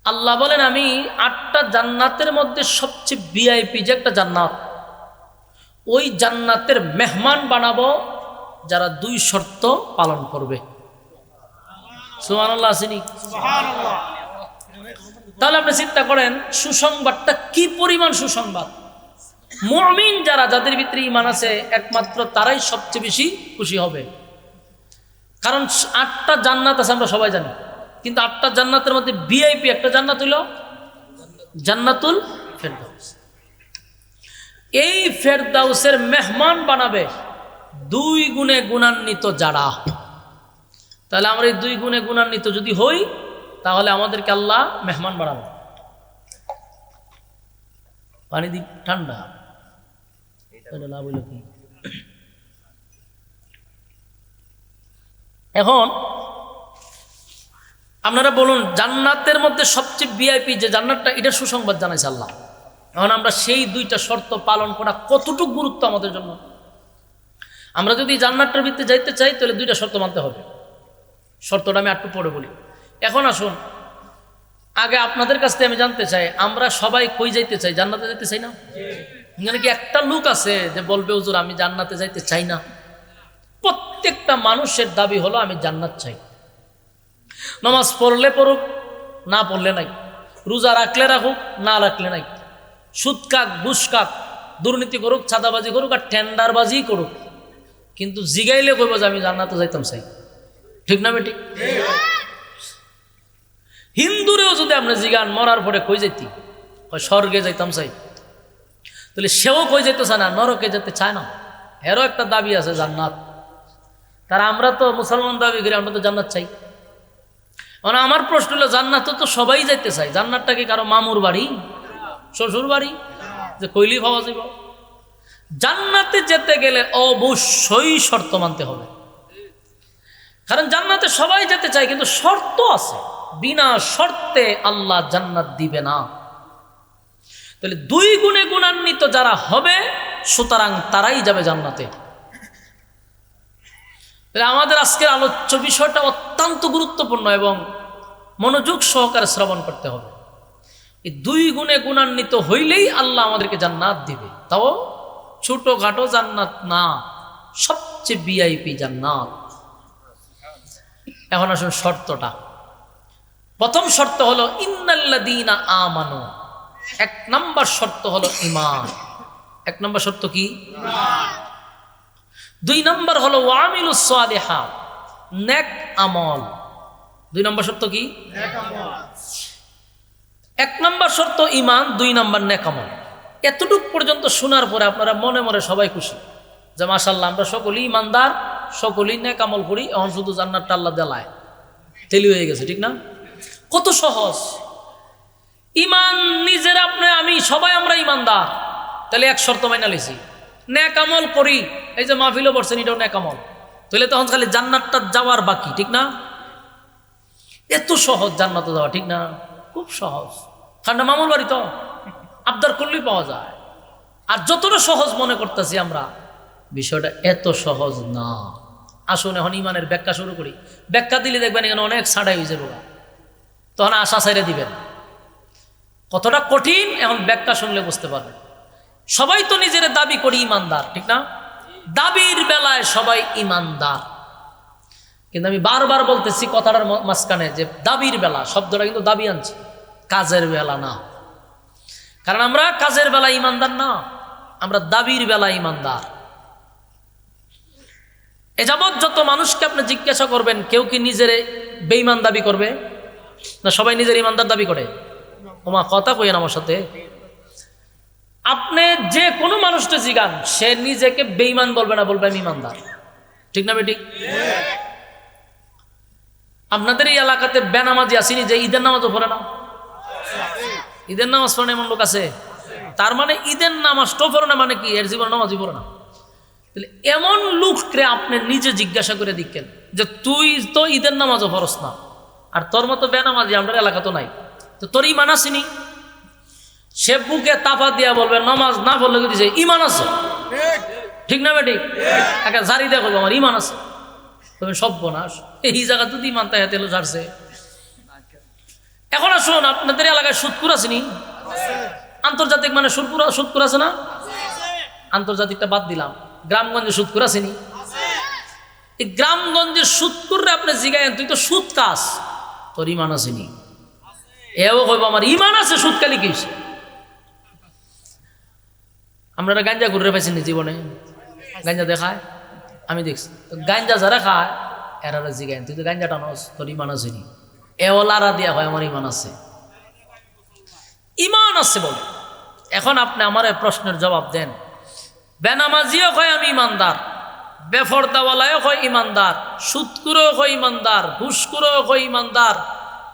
আল্লাহ বলেন আমি 8টা জান্নাতের মধ্যে সবচেয়ে ভিআইপি যে একটা জান্নাত, ওই জান্নাতের মেহমান বানাবো যারা 2 শর্ত পালন করবে। সুবহানাল্লাহ আসেনি? সুবহানাল্লাহ। তাহলে আপনি চিন্তা করেন সুসংবাদটা কি পরিমাণ সুসংবাদ। মুমিন যারা, যাদের ভিতরে ঈমান আছে, একমাত্র তারাই সবচেয়ে বেশি খুশি হবে। কারণ 8টা জান্নাত আছে আমরা সবাই জানি, কিন্তু 8টা জান্নাতের মধ্যে ভিআইপি একটা জান্নাত হইল জান্নাতুল ফেরদাউস। এই ফেরদাউসের মেহমান বানাবে 2 গুণে গুণান্বিত যারা। তাহলে আমরা এই 2 গুণে গুণান্বিত যদি হই, তাহলে আমাদেরকে আল্লাহ মেহমান বানাবে। পানি দি ঠান্ডা না বলল কি? এখন আপনারা বলুন জান্নাতের মধ্যে সবচেয়ে ভিআইপি যে জান্নাতটা, এটা সুসংবাদ জানাইছে আল্লাহ। এখন আমরা সেই 2টা শর্ত পালন করা কতটুকু গুরুত্ব আমাদের জন্য। আমরা যদি জান্নাতের ভিতরে যাইতে চাই তাহলে 2টা শর্ত মানতে হবে। শর্তটা আমি একটু পরে বলি। এখন আসুন আগে আপনাদের কাছ থেকে আমি জানতে চাই, আমরা সবাই কই যাইতে চাই? জান্নাতে যাইতে চাই না? এখানে কি একটা লোক আছে যে বলবে হুজুর আমি জান্নাতে যাইতে চাই না? প্রত্যেকটা মানুষের দাবি হলো আমি জান্নাত চাই। নামাজ পড়লে পড়ুক, না পড়লে নাই। রোজা রাখলে রাখুক, না রাখলে নাই। সুদ খাক, ঘুষ খাক, দুর্নীতি করুক, চাঁদাবাজি করুক, আর টেন্ডারবাজি করুক, কিন্তু জিগাইলে কইব যে আমি জান্নাতে যাইতাম চাই। ঠিক না বেটি? হিন্দুরেও যদি আপনি জিগান মরার পরে কই যাইতি, স্বর্গে যাইতাম চাই, তাহলে সেও কই যাইতে চায় না, নরকে যেতে চায় না। এরও একটা দাবি আছে জান্নাত। তারা আমরা তো মুসলমান দাবি করি আমরা তো জান্নাত চাই। মানে আমার প্রশ্ন হলো জান্নাত তো সবাই যাইতে চাই, জান্নাতটা কি কারো মামুর বাড়ি, শ্বশুর বাড়ি যে কইলি পাওয়া যাব? জান্নাতে যেতে গেলে অবশ্যই শর্ত মানতে হবে। কারণ জান্নাতে সবাই যেতে চায়, কিন্তু শর্ত আছে। বিনা শর্তে আল্লাহ জান্নাত দিবে না। তাহলে 2 গুণে গুণান্বিত যারা হবে, সুতরাং তারাই যাবে জান্নাতে। তাহলে আমাদের আজকের আলোচ্য বিষয়টা অত্যন্ত গুরুত্বপূর্ণ এবং মনোযোগ সহকারে শ্রবণ করতে হবে। এই 2 গুণে গুণান্বিত হইলেই আল্লাহ আমাদেরকে জান্নাত দিবে। তাও ছোটখাটো জান্নাত না, সবচেয়ে ভিআইপি জান্নাত। এখন আসুন শর্তটা। প্রথম শর্ত হলো ইন্নাল্লাযীনা আমানু। 1 নম্বর শর্ত হলো ঈমান। 1 নম্বর শর্ত কি? ঈমান। 2 নম্বর হলো ওয়ামিলুস সালিহাত, নেক আমল। 2 নম্বর শর্ত কি? নেক আমল। 1 নম্বর শর্ত ঈমান, 2 নম্বর নেক আমল। এতটুকু পর্যন্ত শোনার পরে আপনারা মনে মনে সবাই খুশি যে মাশাআল্লাহ আমরা সকলেই ঈমানদার, সকলেই নেক আমল করি, এখন শুধু জান্নাতটা আল্লাহ দেলায়, তেলি হয়ে গেছে। ঠিক না? কত সহজ। ঈমান নিজের আপনি আমি সবাই আমরা ঈমানদার, তাহলে 1 শর্ত মাইনা লইছি। নেক আমল করি, এই যে মাহফিলও পড়ছেন, এটাও নেক আমল, তাহলে তখন খালি জান্নাতটা যাওয়ার বাকি। ঠিক না? এত সহজ জান্নাতে যাওয়া, ঠিক না? খুব সহজ। ঠান্ডা মামুল বাড়ি তো আবদার করলেই পাওয়া যায়। আর যতটা সহজ মনে করতেছি আমরা, বিষয়টা এত সহজ না। আসুন এখন ঈমানের ব্যাখ্যা শুরু করি। ব্যাখ্যা দিলে দেখবেন এখানে অনেক ছাড়াই হয়ে যাবে, তখন আশা ছাইড়ে দিবেন। কতটা কঠিন এখন ব্যাখ্যা শুনলে বুঝতে পারবেন। সবাই তো নিজের দাবি করি ঈমানদার, ঠিক না? দাবির বেলায় সবাই ঈমানদার, কিন্তু আমি বারবার বলতেছি কথাটার মাঝখানে যে দাবির বেলা শব্দটা কিন্তু দাবি আনছি, কাজের বেলা না। কারণ আমরা কাজের বেলা ঈমানদার না, আমরা দাবির বেলা ঈমানদার। এ যাবৎ যত মানুষকে আপনি জিজ্ঞাসা করবেন, কেউ কি নিজের বেঈমান দাবি করবে না? সবাই নিজের ঈমানদার দাবি করে। ওমা কথা কইেন আমার সাথে। আপনি যে কোনো মানুষটা জিগান, সে নিজেকে বেঈমান বলবে না, বলবে আমি ইমানদার। ঠিক না বেঠিক? আপনাদের এই এলাকাতে বেনামাজি আসেনি যে ঈদের নামাজও পড়ে না? ঈদের নামাজ পড়ে এমন লোক আছে? তার মানে ঈদের নামাজটাও পড়ে না মানে কি, এর জীবন নামাজই পড়ে না। তাহলে এমন লোককে আপনি নিজে জিজ্ঞাসা করে দেখেন যে তুই তো ঈদের নামাজও পড়স না, আর তোর মতো বেনামাজি আমরা এলাকা তো নাই, তো তোর ইমান আসেনি? সে বুকে তাপা দিয়া বলবে নামাজ না পড়লে দিছে ইমান আছে। ঠিক না বেঠিক? একটা জারি দেখো আমার ইমান আছে, তবে সর্বনাশ, এই জায়গা যদি ইমান তাই তেল ঝাড়ছে। এখন আসুন, আপনাদের এলাকায় সুদকুর আসেনি? আন্তর্জাতিক মানে সুদকুর আছে না? আন্তর্জাতিকটা বাদ দিলাম, গ্রামগঞ্জে সুদকুর আসেনি? এই গ্রামগঞ্জের সুদকুররে আপনি জিগায়েন তুই তো সুদ কাজ, তোর ইমান আসেনি? এও কইব আমার ইমান আছে, সুদ কালি কি? আমরা গাঞ্জা ঘুরে পাইছি জীবনে? গাঞ্জা দেখায় আমি দেখছি। গাঞ্জা যারা খায় এরা জিগায়েন তুই তো গাঞ্জা টানস, তোর ইমান আসেনি? এও লারা দিয়া হয় আমার ইমান আছে। ইমান আছে বলে। এখন আপনি আমার এই প্রশ্নের জবাব দেন, বেনামাজিও কয় আমি ইমানদার, বেফরদাওয়ালাও কয় ইমানদার, সুদকুরও কয় ইমানদার, ঘুষকুরও কয় ইমানদার,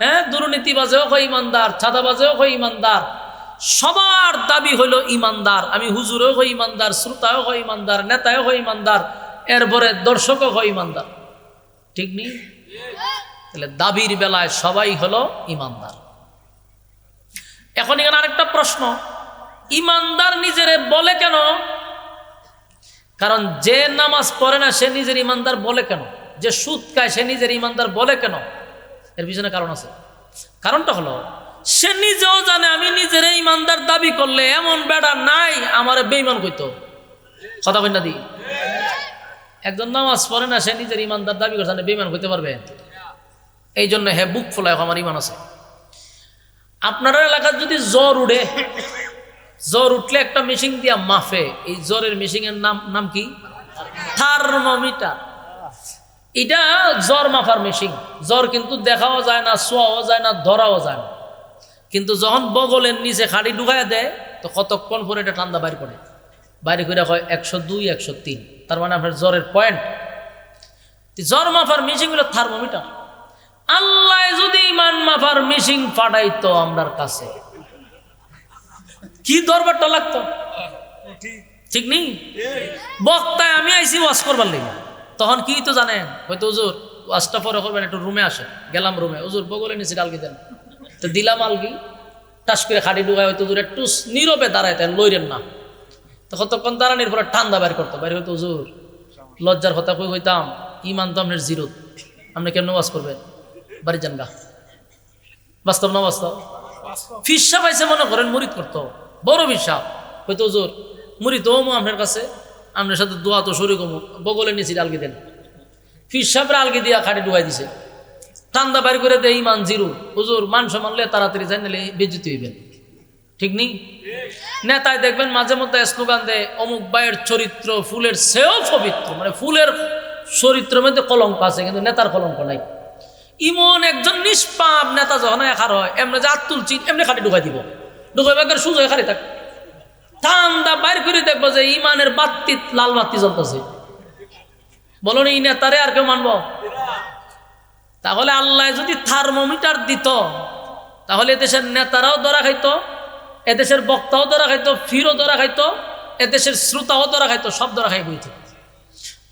হ্যাঁ দুর্নীতিবাজেও কয় ইমানদার, ছাদাবাজেও কয় ইমানদার, সবার দাবি হইল ইমানদার। আমি হুজুরও কয় ইমানদার, শ্রোতাও কয় ইমানদার, নেতাও কয় ইমানদার, এরপরে দর্শকও কয় ইমানদার। ঠিক নেই? তাহলে দাবির বেলায় সবাই হলো ইমানদার। এখন এখানে আরেকটা প্রশ্ন, ইমানদার নিজেরে বলে কেন? কারণ যে নামাজ পড়ে না সে নিজের ইমানদার বলে কেন? যে সুদ খায় সে নিজের ইমানদার বলে কেন? এর পিছনে কারণ আছে। কারণটা হলো সে নিজেও জানে আমি নিজের ইমানদার দাবি করলে এমন বেড়া নাই আমারে বেঈমান কইতো। কথা কই না দি? একজন নামাজ পড়ে না সে নিজের ইমানদার দাবি করছে, বেঈমান কইতে পারবে? এই জন্য হে বুক ফোলায় আমার ইমান আছে। আপনার এলাকার যদি জ্বর উঠে, জ্বর উঠলে একটা মেশিন দিয়া মাফে, এই জ্বরের মেশিনের নাম কি? থার্মোমিটার। এটা জ্বর মাফার মেশিন। জ্বর কিন্তু দেখাও যায় না, ছোঁয়াও যায় না, ধরাও যায় না, কিন্তু যখন বগলের নিচে খাড়ি ঢুকায় দেয় তো কতক্ষণ পরে এটা ঠান্ডা বাইর করে, বাইরে করে হয় 102 103, তার মানে আপনার জ্বরের পয়েন্ট। জ্বর মাফার মেশিন হলো থার্মোমিটার। আল্লাহ যদি ইমান মাফার মেশিন পাঠাইতো আমরার কাছে, কি দরবারটা লাগতো? ঠিক নেই? বক্তায় আমি আইসি ওয়াজ করবার লেগে, তখন কি তো জানেন, হয়তো হুজুর ওয়াজটা পরে করবেন, একটু রুমে আসে। গেলাম রুমে, হুজুর বগলে নিচে আলগি দেন, তো দিলাম আলগি, টাস করে খাটি ঢুকায়, হয়তো হুজুর একটু নীরবে দাঁড়াইতেন, লইরেন না, তো কতক্ষণ দাঁড়ানির পরে ঠান্ডা বের করতো, বাইরে হয়তো হুজুর লজ্জার কথা কই হইতাম, ইমান তো আপনার জিরো, আপনি কেমন ওয়াজ করবেন? বাড়ি যান গা। বাস্তব না বাস্তব? ফিসা পাইছে মনে করেন মুরিদ করতো, বড় ফিসাব, হয়তো হুজুর মুরিদ হমু আপনার কাছে, আপনার সাথে দোয়া তো শরীর কমু, বগলে নিচে আলগি দেন। ফিসাবরা আলগি দিয়া খাটে ঢুকাই দিছে, ঠান্ডা বাইর করে দেয়, ইমান জিরো। হুজুর মান সম্মানলে তাড়াতাড়ি যাই, নাহলে বেজ্জতি হইবেন। ঠিক নেই? নেতায় দেখবেন মাঝে মধ্যে স্লোগান দেয় অমুক ভাইয়ের চরিত্র ফুলের চেয়েও পবিত্র, মানে ফুলের চরিত্রের মধ্যে কলঙ্ক আছে কিন্তু নেতার কলঙ্ক নাই। ইমন একজন নিষ্পাপ নেতা যখন একার হয়, এমনি যে আত তুলছি এমনি খাটি ঢুকাই দিব, ঢুকাই বাগের সুযোগ খালি থাক, ঠান্ডা বাইর করে দেখবো যে ইমানের বাতি লাল বাতি জ্বলতেছে। বলো এই নেতারে আর কেউ মানব? তাহলে আল্লাহ যদি থার্মোমিটার দিত, তাহলে এদেশের নেতারাও ধরা খাইতো, এদেশের বক্তাও ধরা খাইতো, ফিরও ধরা খাইতো, এদেশের শ্রোতাও ধরা খাইতো, সব ধরা খাই বইত।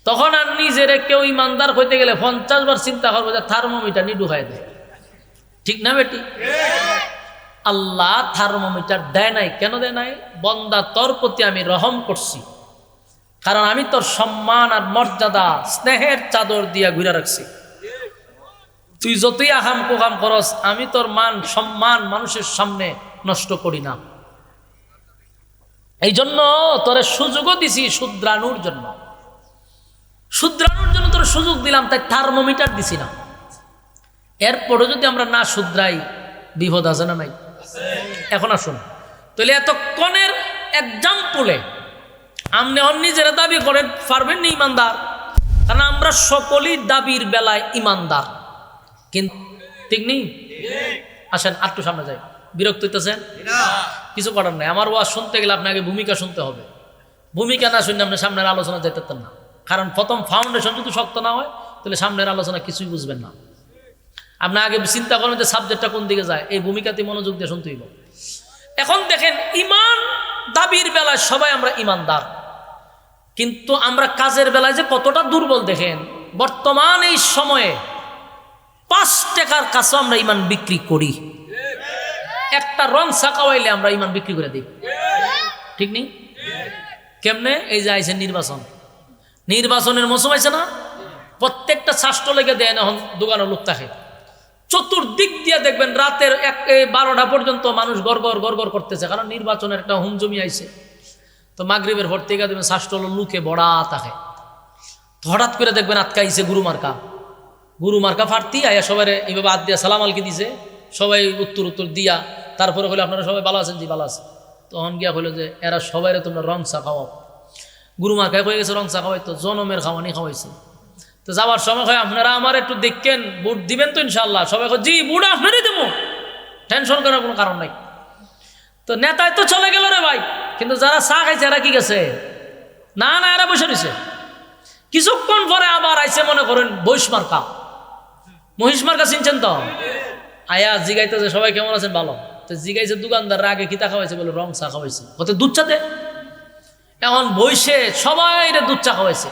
তখন আর নিজের কেউ ইমানদার হইতে গেলে 50 বার চিন্তা করবো যে থার্মোমিটার নি ঢুকাই দেয়। ঠিক না বেটি? আল্লাহ থার্মোমিটার দেয় নাই। কেন দেয় নাই? বন্দা তোর প্রতি আমি রহম করছি, কারণ আমি তোর সম্মান আর মর্যাদা স্নেহের চাদর দিয়া ঘুরে রাখছি। তুই যতই আহাম কুহাম করস, আমি তোর মান সম্মান মানুষের সামনে নষ্ট করি না। এই জন্য তোরে সুযোগও দিছি শুধরানোর জন্য, শুধরানোর জন্য তোর সুযোগ দিলাম, তাই থার্মোমিটার দিছি না। এরপরে যদি আমরা না শুধরাই বিপদ আছে না নাই? এখন আসুন তাহলে এতক্ষণের এক্সাম্পলে আপনি নিজেরা দাবি করেন পারবেন না ইমানদার, কারণ আমরা সকলেই দাবির বেলায় ইমানদার, কিন্তু ঠিক নেই। আসেন আরেকটু সামনে যাই। বিরক্ত হইতেছেন? কিছু করার নাই। আমার ওয়াজ শুনতে গেলে আপনাকে ভূমিকা শুনতে হবে। ভূমিকা না শুনলে আপনি সামনের আলোচনা যেতে পারতেন না। কারণ প্রথম ফাউন্ডেশন যদি শক্ত না হয় তাহলে সামনের আলোচনা কিছুই বুঝবেন না। আপনি আগে চিন্তা করবেন যে সাবজেক্টটা কোন দিকে যায়, এই ভূমিকাতে মনোযোগ দিয়ে শুনতে হইব। এখন দেখেন, ইমান দাবির বেলায় সবাই আমরা ইমানদার, কিন্তু আমরা কাজের বেলায় যে কতটা দুর্বল দেখেন। বর্তমান এই সময়ে 5 টাকার কাছে আমরা ইমান বিক্রি করি। একটা রং সাকাওয়াইলে আমরা ইমান বিক্রি করে দিই, ঠিক নেই? কেমনে? এই যে আইছে নির্বাচনের মৌসুম আছে না, প্রত্যেকটা শাস্ত্র লেগে দেয় এখন দোকানের লোক থাকে। চতুর্দিক দিয়ে দেখবেন রাতের 12টা পর্যন্ত মানুষ গড়গড় করতেছে, কারণ নির্বাচনের একটা হুমজমি আইছে। তো মাগরিবের ভোর থেকে দেখবেন শাস্ত্র লুকে বড়া থাকে। তো হঠাৎ করে দেখবেন আটকাইছে গুরু মার্কা ফাটতি আয়া সবাই এইভাবে হাত দিয়া সালাম আলকি দিছে, সবাই উত্তর দিয়া তারপরে হলো আপনারা সবাই ভালো আছেন? জি ভালো আছে। তখন গিয়া হলো যে এরা সবাই তোমরা রং চা খাওয়াও। গুরু মার্কায় হয়ে গেছে রং চা খাওয়াই, তো জনমের খাওয়ানি খাওয়াইছে। তো যাওয়ার সময় হয় আপনারা আমার একটু দেখেন, বুট দিবেন তো ইনশাল্লাহ? সবাই জি বুট আপনারই দেবো, টেনশন করার কোনো কারণ নাই। তো নেতায় তো চলে গেল রে ভাই, কিন্তু যারা চা খাইছে এরা কি গেছে? না এরা বসে রয়েছে। কিছুক্ষণ পরে আবার আইসে মনে করেন মহিষ মার্কা চিনছেন তো? আয়া জিগাইতেছে সবাই কেমন আছেন? ভালো। তো জিগাইছে দোকানদার আগে কিতা খাওয়াইছে? বলে রং চা খাওয়াইছে। কত দুধ চাতে এখন বইসে সবাই দুধ চা খাওয়াইছে।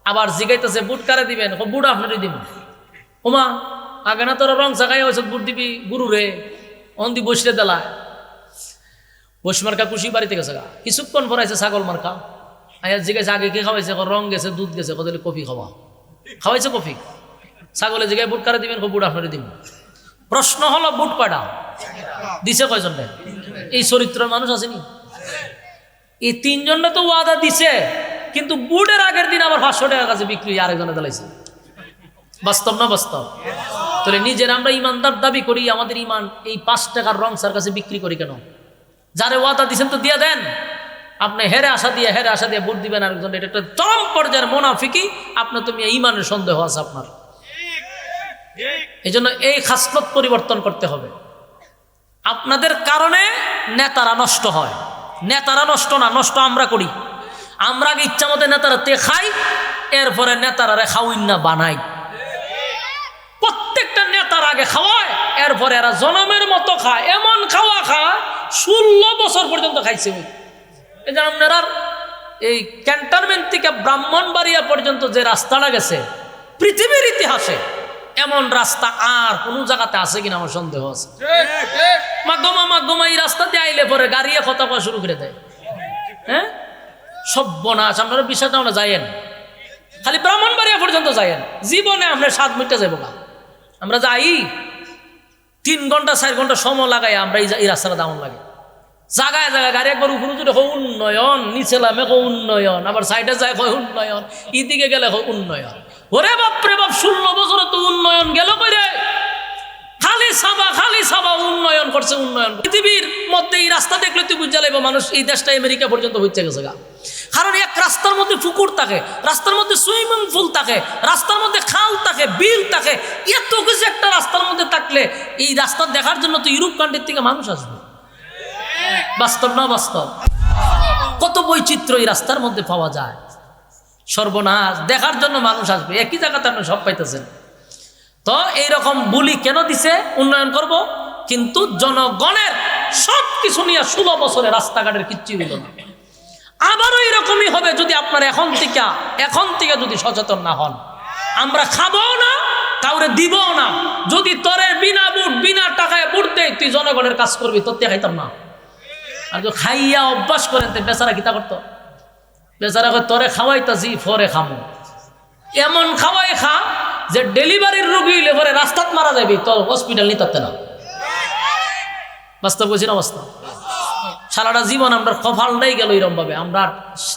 আবার জিগাইতেছে বুট কারে দিবেন? বুট আপনারই দিব। ওমা আগে না তোরা রং চা খাই হয়েছে, বুট দিবি গুরু রে, অন্দি বসলে দেলা। বৈশ মার্কা খুশি বাড়িতে গেছে গা। কিছুক্ষণ পর আছে ছাগল মার্কা। আয়া জিজ্ঞাসা আগে কি খাওয়াইছে? রং গেছে, দুধ গেছে। কদিলে কফি খাওয়াইছে কফি। ছাগলে জিগায় বুট কারে দিবেন? বুট আপনারই দিব। প্রশ্ন হলো বুট কয়টা দিছে? কয়জন? এই চরিত্রের মানুষ আসেনি? এই 3 জনে তো ওয়াদা দিছে, কিন্তু বুটের আগের দিন আবার 500 টাকা কাছে বিক্রি আরেকজনে দিলাইছে। বাস্তব না বাস্তব? তাহলে নিজের আমরা ইমানদার দাবি করি, আমাদের ইমান এই 5 টাকার রং সার কাছে বিক্রি করি কেন? যারে ওয়াদা দিচ্ছেন তো দিয়ে দেন। আপনি হেরে আশা দিয়ে বুট দিবেন আরেকজন, এটা একটা চরম পর্যায়ের মুনাফিকি। আপনার তো ইমানের সন্দেহ আছে আপনার। এই জন্য এই খাসলত পরিবর্তন করতে হবে। আপনাদের কারণে নেতারা নষ্ট হয়। নেতারা নষ্ট না, নষ্ট আমরা করি। আমরা আগে ইচ্ছা মতো নেতারা তে খাই, এরপরে নেতারা খাওয়াই না বানাই। প্রত্যেকটা নেতার আগে খাওয়ায়, এরপরে এরা জনমের মতো খায়। এমন খাওয়া খায় 16 বছর পর্যন্ত খাইছে। এই যে আপনার এই ক্যান্টনমেন্ট থেকে ব্রাহ্মণবাড়িয়া পর্যন্ত যে রাস্তাটা গেছে, পৃথিবীর ইতিহাসে এমন রাস্তা আর কোনো জায়গাতে আছে কিনা আমার সন্দেহ আছে। মাগমা এই রাস্তা দিয়ে আইলে পরে গাড়িয়ে কথা কওয়া শুরু করে দেয়। হ্যাঁ, সব্যনাশ। আপনারা বিশ্বাস না যাইয়েন, খালি ব্রাহ্মণবাড়িয়া পর্যন্ত যাইয়েন। জীবনে আমরা 7 মিনিটে যাবো না। আমরা যাই 3 ঘন্টা 4 ঘন্টা সময় লাগাই আমরা এই রাস্তাটা দামন লাগে। জায়গায় গাড়ি একবার উপরে উঠে উন্নয়ন, নিচে নামে উন্নয়ন, আবার সাইডে যায় উন্নয়ন, এদিকে গেলে উন্নয়ন। ওরে বাপরে বাপ, 16 বছরে তো উন্নয়ন গেল কইরে। খালি সাবা উন্নয়ন করছে, উন্নয়ন। পৃথিবীর মধ্যে এই রাস্তা দেখলে তুই বুঝা লাগবে মানুষ এই দেশটা আমেরিকা পর্যন্ত হচ্ছে গেছে গা। কারণ এক রাস্তার মধ্যে পুকুর থাকে, রাস্তার মধ্যে সুইমিং পুল থাকে, রাস্তার মধ্যে খাল থাকে, বিল থাকে। এত কিছু একটা রাস্তার মধ্যে থাকলে এই রাস্তা দেখার জন্য তো ইউরোপ কান্ট্রির থেকে মানুষ আসবে। বাস্তব না বাস্তব? কত বৈচিত্র্য এই রাস্তার মধ্যে পাওয়া যায়। সর্বনাশ, দেখার জন্য মানুষ আসবে। একই জায়গাতে আপনি সব পাইতেছেন। তো এইরকম বুলি কেন দিছে? উন্নয়ন করব, কিন্তু জনগণের সব কিছু নিয়ে 16 বছরে রাস্তাঘাটের কিচ্ছু হইল না। আবারও এরকমই হবে যদি আপনার এখন থেকে যদি সচেতন না হন। আমরা খাবো না, কাউরে দিব না। যদি তোরে বিনা বুট বিনা টাকায় বুট দেয়, তুই জনগণের কাজ করবি, তোর দিয়ে খাইতাম না। আর যদি খাইয়া অভ্যাস করেন, বেচারা কিতা করতো? বেচারা তোরে খাওয়াইতাছি পরে খামো। এমন খাওয়াই খা যে ডেলিভারির রোগী হইলে পরে রাস্তাত মারা যাবে, তোর হসপিটাল নিতে না। বাস্তব বলছি না বাস্তব? সারাটা জীবন আমরা কপালটাই গেল এরকম ভাবে, আমরা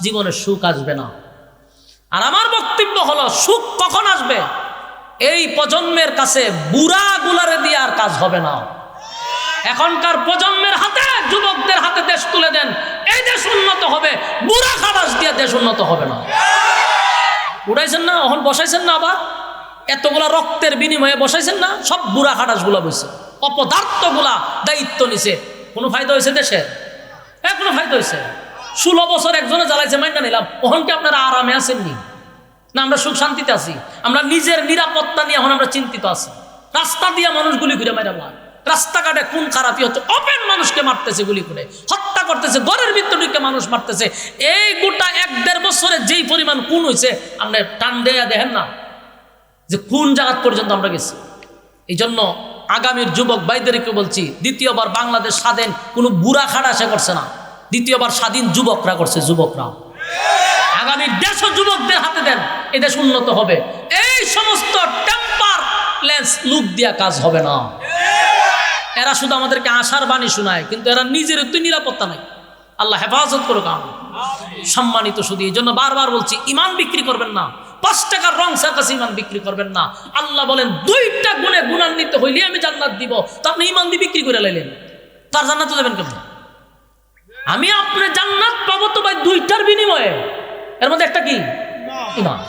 জীবনে সুখ আসবে না। আর আমার বক্তব্য হলো, সুখ কখন আসবে? এই প্রজন্মের কাছে বুড়া গুলারে দিয়ে আর কাজ হবে না। এখনকার প্রজন্মের হাতে, যুবকদের হাতে দেশ তুলে দেন, এই দেশ উন্নত হবে। বুড়া খাবাস দিয়ে দেশ উন্নত হবে না। উড়াইছেন না, এখন বসাইছেন না, আবার এতগুলা রক্তের বিনিময়ে বসাইছেন না, সব বুড়া খাটাস গুলা বসে। অপদার্থগুলা দায়িত্ব নিছে, কোনো ফায়দা হয়েছে দেশের? কোনো ফায়দা হয়েছে? 16 বছর একজনে জ্বালাইছে, মাইনা নিলাম, ওখান কি আপনারা আরামে আছেননি? না আমরা সুখ শান্তিতে আছি? আমরা নিজের নিরাপত্তা নিয়ে এখন আমরা চিন্তিত আছি। রাস্তা দিয়ে মানুষ গুলি করে মাইরা মার, রাস্তাঘাটে খুন খারাপি হচ্ছে, ওপেন মানুষকে মারতেছে, গুলি করে হত্যা করতেছে, ঘরের ভিতরে মানুষ মারতেছে। এই গোটা 1-1.5 বছরে যেই পরিমাণ খুন হয়েছে আপনি টান দেয়া দেখেন না যে কোন জায়গা পর্যন্ত আমরা গেছি। এই জন্য আগামীর যুবক ভাইদেরকে বলছি, দ্বিতীয়বার বাংলাদেশ স্বাধীন কোনো বুড়া খাড়া সে করছে না, দ্বিতীয়বার স্বাধীন যুবকরা করছে, যুবকরা। আগামী দেশ যুবকদের হাতে দেন, এই দেশ উন্নত হবে। এই সমস্ত টেম্পার লেন্স লুক দিয়া কাজ হবে না। এরা শুধু আমাদেরকে আশার বাণী শোনায়, কিন্তু এরা নিজের তো নিরাপত্তা নাই। আল্লাহ হেফাজত করুক। সম্মানিত শুধু এই জন্য বারবার বলছি, ইমান বিক্রি করবেন না, 5 টাকার রং সার্কাসে ইমান বিক্রি করবেন না। আল্লাহ বলেন 2টা গুণে গুণান্বিত হইলে আমি জান্নাত দিব, তো আপনি ইমান দিয়ে বিক্রি করে লাইলেন, তার জান্নাত দেবেন কেমন? আমি আপনি জান্নাত পাবো তো ভাই 2টার বিনিময়ে, এর মধ্যে একটা কি? ইমান।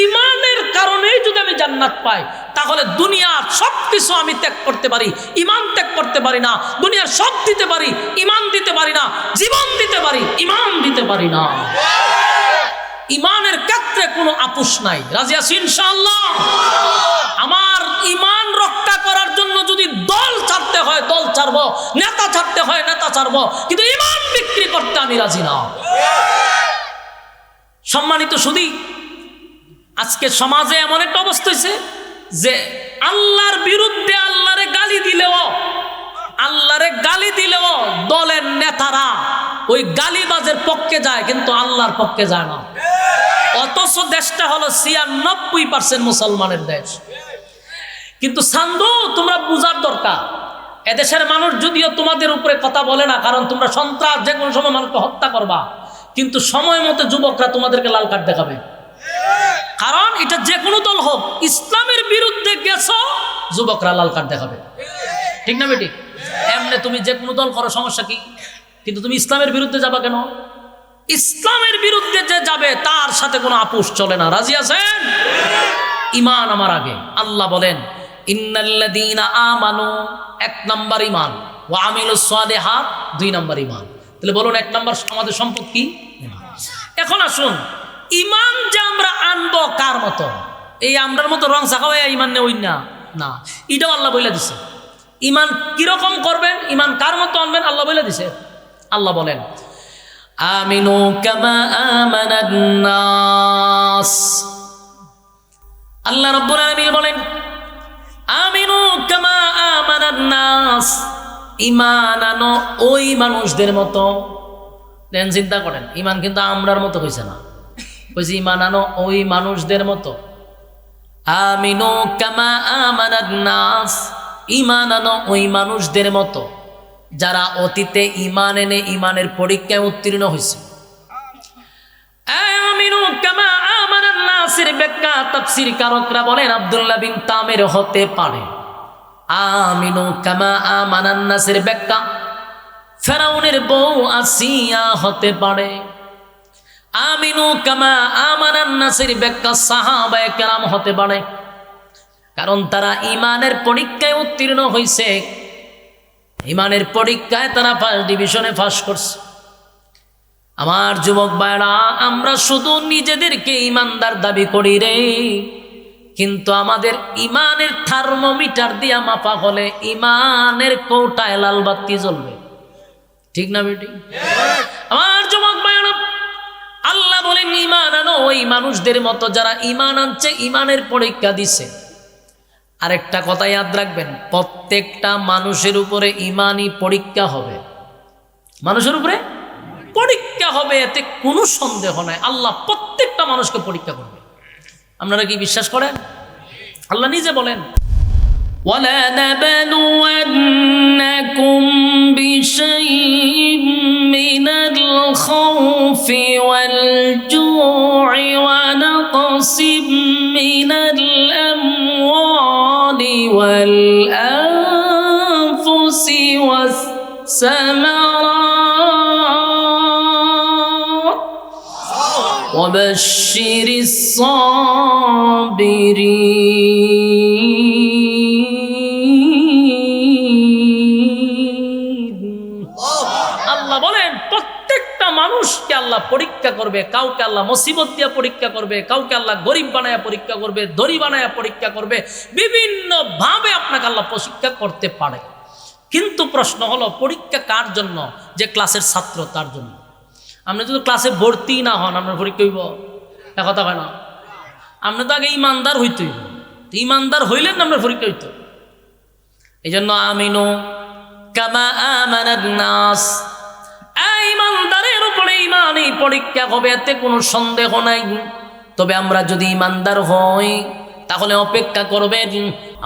ইমানের কারণেই যদি আমি জান্নাত পাই, তাহলে দুনিয়ার সবকিছু আমি ত্যাগ করতে পারি, ইমান ত্যাগ করতে পারি না। দুনিয়ার সব দিতে পারি, ইমান দিতে পারি না। জীবন দিতে পারি, ইমান দিতে পারি না। ইমানের ক্ষেত্রে কোনো আপোষ নাই। রাজি আছি ইনশাআল্লাহ? আমার ইমান রক্ষা করার জন্য যদি দল ছাড়তে হয় দল ছাড়বো, নেতা ছাড়তে হয় নেতা ছাড়বো, কিন্তু ইমান বিক্রি করতে আমি রাজি না। সম্মানিত শুধু আজকে সমাজে এমন একটা অবস্থা হয়েছে যে আল্লাহর বিরুদ্ধে আল্লাহরে গালি দিলেও দলের নেতারা ওই গালিবাজের পক্ষে যায়, কিন্তু আল্লাহর পক্ষে যায় না। অথচ দেশটা হলো 96% মুসলমানের দেশ। কিন্তু সান্ধু, তোমরা বুঝার দরকার, এদেশের মানুষ যদিও তোমাদের উপরে কথা বলে না, কারণ তোমরা সন্ত্রাস যে কোনো সময় মানুষকে হত্যা করবা, কিন্তু সময় মতো যুবকরা তোমাদেরকে লাল কার্ড দেখাবে। কারণ এটা যে কোনো দল হোক, ইসলামের বিরুদ্ধে গেছো, যুবকরা লাল কার্ড দেখাবে। ঠিক না বেটি? এমনি তুমি যে কোনো দল করো, সমস্যা কি? কিন্তু তুমি ইসলামের বিরুদ্ধে যাবা কেন? ইসলামের বিরুদ্ধে যে যাবে তার সাথে কোনো আপোষ চলে না। রাজি আছেন? ইমান আমার আগে। আল্লাহ বলেন ইন্নাল্লাযীনা আমানু, 1 নাম্বার ইমান, ওয়া আমিলুস সালিহাত 2 নাম্বার ইমান। তাহলে বলুন 1 নাম্বার আমাদের সম্পদ কি? এখন আসুন, ইমান যে আমরা আনবো কার মতো? এই আমরার মতো রং চাকা হয়ে ইমান নেই না, না, এটাও আল্লাহ বলে দিছে। ইমান কিরকম করবেন, ইমান কার মতো আনবেন আল্লাহ বলে দিছে। আল্লাহ বলেন আমিনু কামা আমানান নাস। আল্লাহ রাব্বুল আলামিন বলেন আমিনু কামা আমানান নাস, ইমান আনো ওই মানুষদের মতো। দেন চিন্তা করেন, ইমান কিন্তু আমরার মতো হইছে না, কইছে ইমান আনো ওই মানুষদের মতো। আমিনু কামা আমানান নাস, ইমান আনো ওই মানুষদের মতো যারা অতীতে ইমান এনে ইমানের পরীক্ষায় উত্তীর্ণ হয়েছে। আমিনু কামা আমানান নাসের ব্যাখ্যা তাফসীর কারকরা বলেন আব্দুল্লাহ বিন তামির হতে পারে। আমিনু কামা আমানান নাসের ব্যাখ্যা ফেরাউনের বউ আসিয়া হতে পারে। আমিনু কামা আমানান নাসের ব্যাখ্যা সাহাবায়ে কেরাম হতে পারে, কারণ তারা ইমানের পরীক্ষায় উত্তীর্ণ হয়েছে, ইমানের পরীক্ষায় তারা ফার্স্ট ডিভিশনে পাস করছে। আমার যুবক ভাইরা, আমরা শুধু নিজেদেরকে ইমানদার দাবি করি রে, কিন্তু আমাদের ইমানের থার্মোমিটার দিয়া মাপা হলে ইমানের কৌটায় লাল বাতি জ্বলবে। ঠিক না বেটি? আমার যুবক ভাইরা, আল্লাহ বলেন ইমান আনো ওই মানুষদের মতো যারা ইমান আনছে, ইমানের পরীক্ষা দিছে। আরেকটা কথা ইয়াদ রাখবেন, প্রত্যেকটা মানুষের উপরে ইমানই পরীক্ষা হবে। মানুষের উপরে পরীক্ষা হবে, এতে কোনো সন্দেহ নাই। আল্লাহ প্রত্যেকটা মানুষকে পরীক্ষা করবে। আপনারা কি বিশ্বাস করেন? আল্লাহ নিজে বলেন وَلَنَبْلُوَنَّكُمْ بِشَيْءٍ مِّنَ الْخَوْفِ وَالْجُوعِ وَنَقْصٍ مِّنَ الْأَمْوَالِ وَالْأَنفُسِ وَالثَّمَرَاتِ وَبَشِّرِ الصَّابِرِينَ। আল্লাহ পরীক্ষা করবে, কাউকে আল্লাহ মুসিবত দিয়া পরীক্ষা করবে, কাউকে আল্লাহ গরিব বানায়া পরীক্ষা করবে, দড়ি বানায়া পরীক্ষা করবে, বিভিন্নভাবে আপনাকে আল্লাহ পরীক্ষা করতে পারে। কিন্তু প্রশ্ন হলো পরীক্ষা কার জন্য? যে ক্লাসের ছাত্র তার জন্য। আপনি যদি ক্লাসে ভর্তি না হন আপনার পরীক্ষা হইব? কথা হয় না। আপনি তো আগে ইমানদার হইতে হইব, ইমানদার হইলেন না আপনার পরীক্ষা হইত। এই জন্য আমিনু কামা আমানান নাস, ইমানদারের উপরে ইমানই পরীক্ষা হবে, এতে কোনো সন্দেহ নাই। তবে আমরা যদি ইমানদার হই তাহলে অপেক্ষা করবেন,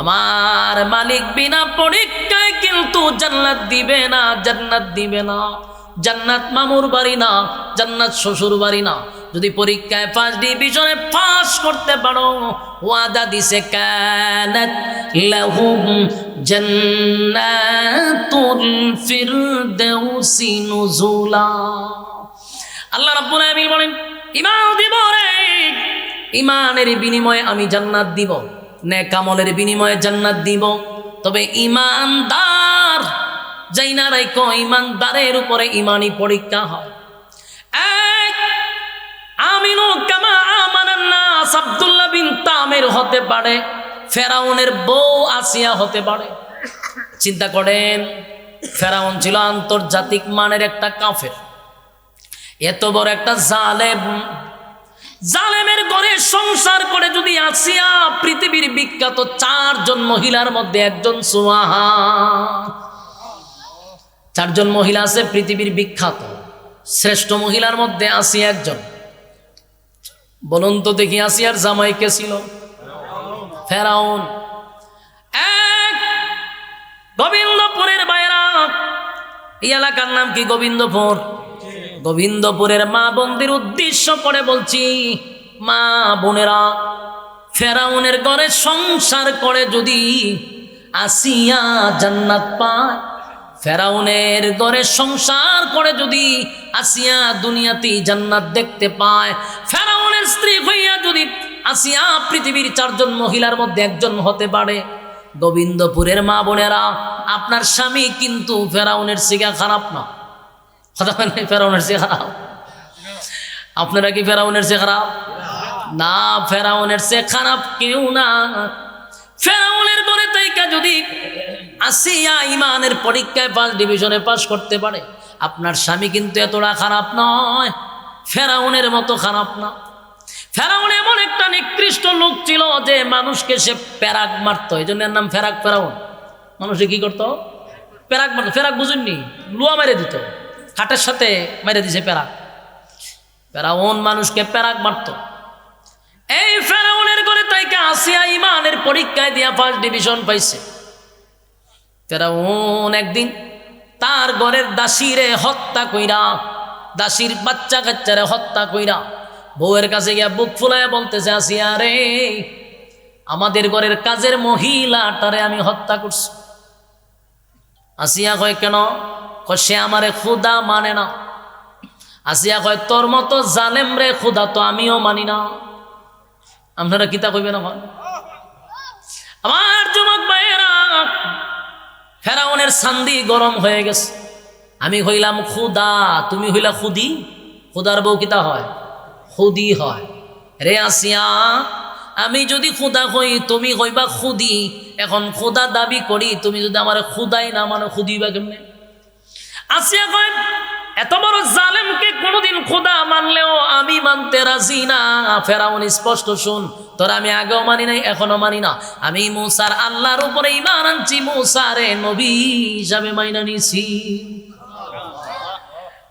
আমার মালিক বিনা পরীক্ষায় কিন্তু জান্নাত দিবে না, জান্নাত দিবে না। জান্নাত মামুর বাড়ি না, জান্নাত শ্বশুর বাড়ি না। যদি পরীক্ষায় ফার্স্ট ডিভিশনে পাস করতে পারো, ওয়াদা দিছে কানাত লাহুম জান্নাতুল ফিরদাউসি নুজুলা। আল্লাহ রাব্বুল আলামিন বলেন, ঈমান দিব রে, ঈমানের বিনিময়ে আমি জান্নাত দিব, নেক আমলের বিনিময়ে জান্নাত দিব। তবে ঈমানদার যাই না রাইকো, ঈমানদারের উপরে ঈমানি পরীক্ষা হয়। আমিনু কামা আমানান নাস আব্দুল্লাহ বিন তামির হতে পারে, ফেরাউনের বউ আসিয়া হতে পারে। চিন্তা করেন, ফেরাউন ছিল আন্তর্জাতিক মানের একটা কাফের, এত বড় একটা জালেম। জালেমের ঘরে সংসার করে যদি আসিয়া পৃথিবীর বিখ্যাত 4 জন মহিলার মধ্যে একজন সুমাহা, 4 জন মহিলা আছে পৃথিবীর বিখ্যাত শ্রেষ্ঠ মহিলার মধ্যে আসিয়া একজন। বলুন তো দেখি আসিয়ার জামাই কে ছিল? ফেরাউন। এক গোবিন্দপুরের বাইরা, এই এলাকার নাম কি? গোবিন্দপুর। গোবিন্দপুরের মা বোনদের উদ্দেশ্য করে বলছি, মা বোনেরা, ফেরাউনের ঘরে সংসার করে যদি আসিয়া জান্নাত পায়, ফেরাউনের ঘরে সংসার করে যদি আসিয়া দুনিয়াতে জান্নাত দেখতে পায়, ফেরাউনের স্ত্রী হইয়া যদি আসিয়া পৃথিবীর 4 জন মহিলার মধ্যে একজন হতে পারে, গোবিন্দপুরের মা বোনেরা, আপনার স্বামী কিন্তু ফেরাউনের থেকে খারাপ না। ফেরাউনের চেয়ে খারাপ? আপনারা কি ফেরাউনের চেয়ে খারাপ? না, ফেরাউনের চেয়ে খারাপ কেউ না। ফেরাউনের ঘরে তাইকা যদি আসিয়া ইমানের পরীক্ষায় ফার্স্ট ডিভিশনে পাস করতে পারে, আপনার স্বামী কিন্তু এতটা খারাপ নয়, ফেরাউনের মতো খারাপ না। ফেরাউন এমন একটা নিকৃষ্ট লোক ছিল যে মানুষকে সে প্যারাক মারত, এই জন্য এর নাম ফেরাক। ফেরাউন মানুষে কি করতো? প্যারাক মারত। ফেরাক বুঝুননি? লুয়া মেরে দিত, খাটের সাথে মেরে দিছে প্যারাক। ফেরাউন মানুষকে প্যারাক মারত। এই ফেরাউনের ঘরে তাইকে আসিয়া ইমানের পরীক্ষায় দিয়া ফার্স্ট ডিভিশন পাইছে। ফেরাউন একদিন তার ঘরের দাসীরে হত্যা কইরা, দাসীর বাচ্চা কাচ্চারে হত্যা কইরা বউয়ের কাছে গিয়া বুক ফুলাইয়া বলতেছে, আসিয়া রে, আমাদের ঘরের কাজের মহিলাটারে আমি হত্যা করছি। আসিয়া কয় কেন? সে আমারে খুদা মানে না। আসিয়া কয়, তোর মতো জালেম রে খুদা তো আমিও মানি না। আপনারা কিতা কইবেন? আমার যুবক ভাইয়েরা, ফেরাউনের সান্দি গরম হয়ে গেছে। আমি হইলাম খুদা, তুমি হইলা খুদি। খুদার বউ কিতা হয়? খুদি হয়। রে আসিয়া, আমি যদি খুদা হই, তুমি হইবা খুদি। এখন খুদা দাবি করি, তুমি যদি আমার খুদাই না মানে খুদি বা কেমনে? আসিয়া কয়, এত বড় জালেমকে কোনোদিন খোদা মানলেও আমি মানতে রাজি না। ফেরাউন স্পষ্ট শুন, তোরা আমি আগেও মানি নাই, এখনো মানি না। আমি মুসার আল্লাহর উপরে ঈমান আনছি, মুসারে নবী হিসাবে মাইনা নিছি।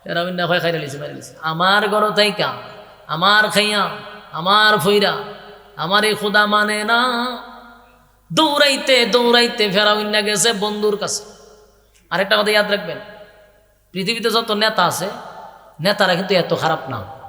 ফেরাউন না খাইরা লিছে, মারি লিছে। আমার ঘর তাইকা, আমার খাইয়া, আমার ফইরা, আমারে খোদা মানে না। দৌড়াইতে দৌড়াইতে ফেরাউন না গেছে বন্ধুর কাছে। আরেকটা কথা ইয়াদ রাখবেন, পৃথিবীতে যত নেতা আছে, নেতারা কিন্তু এত খারাপ না।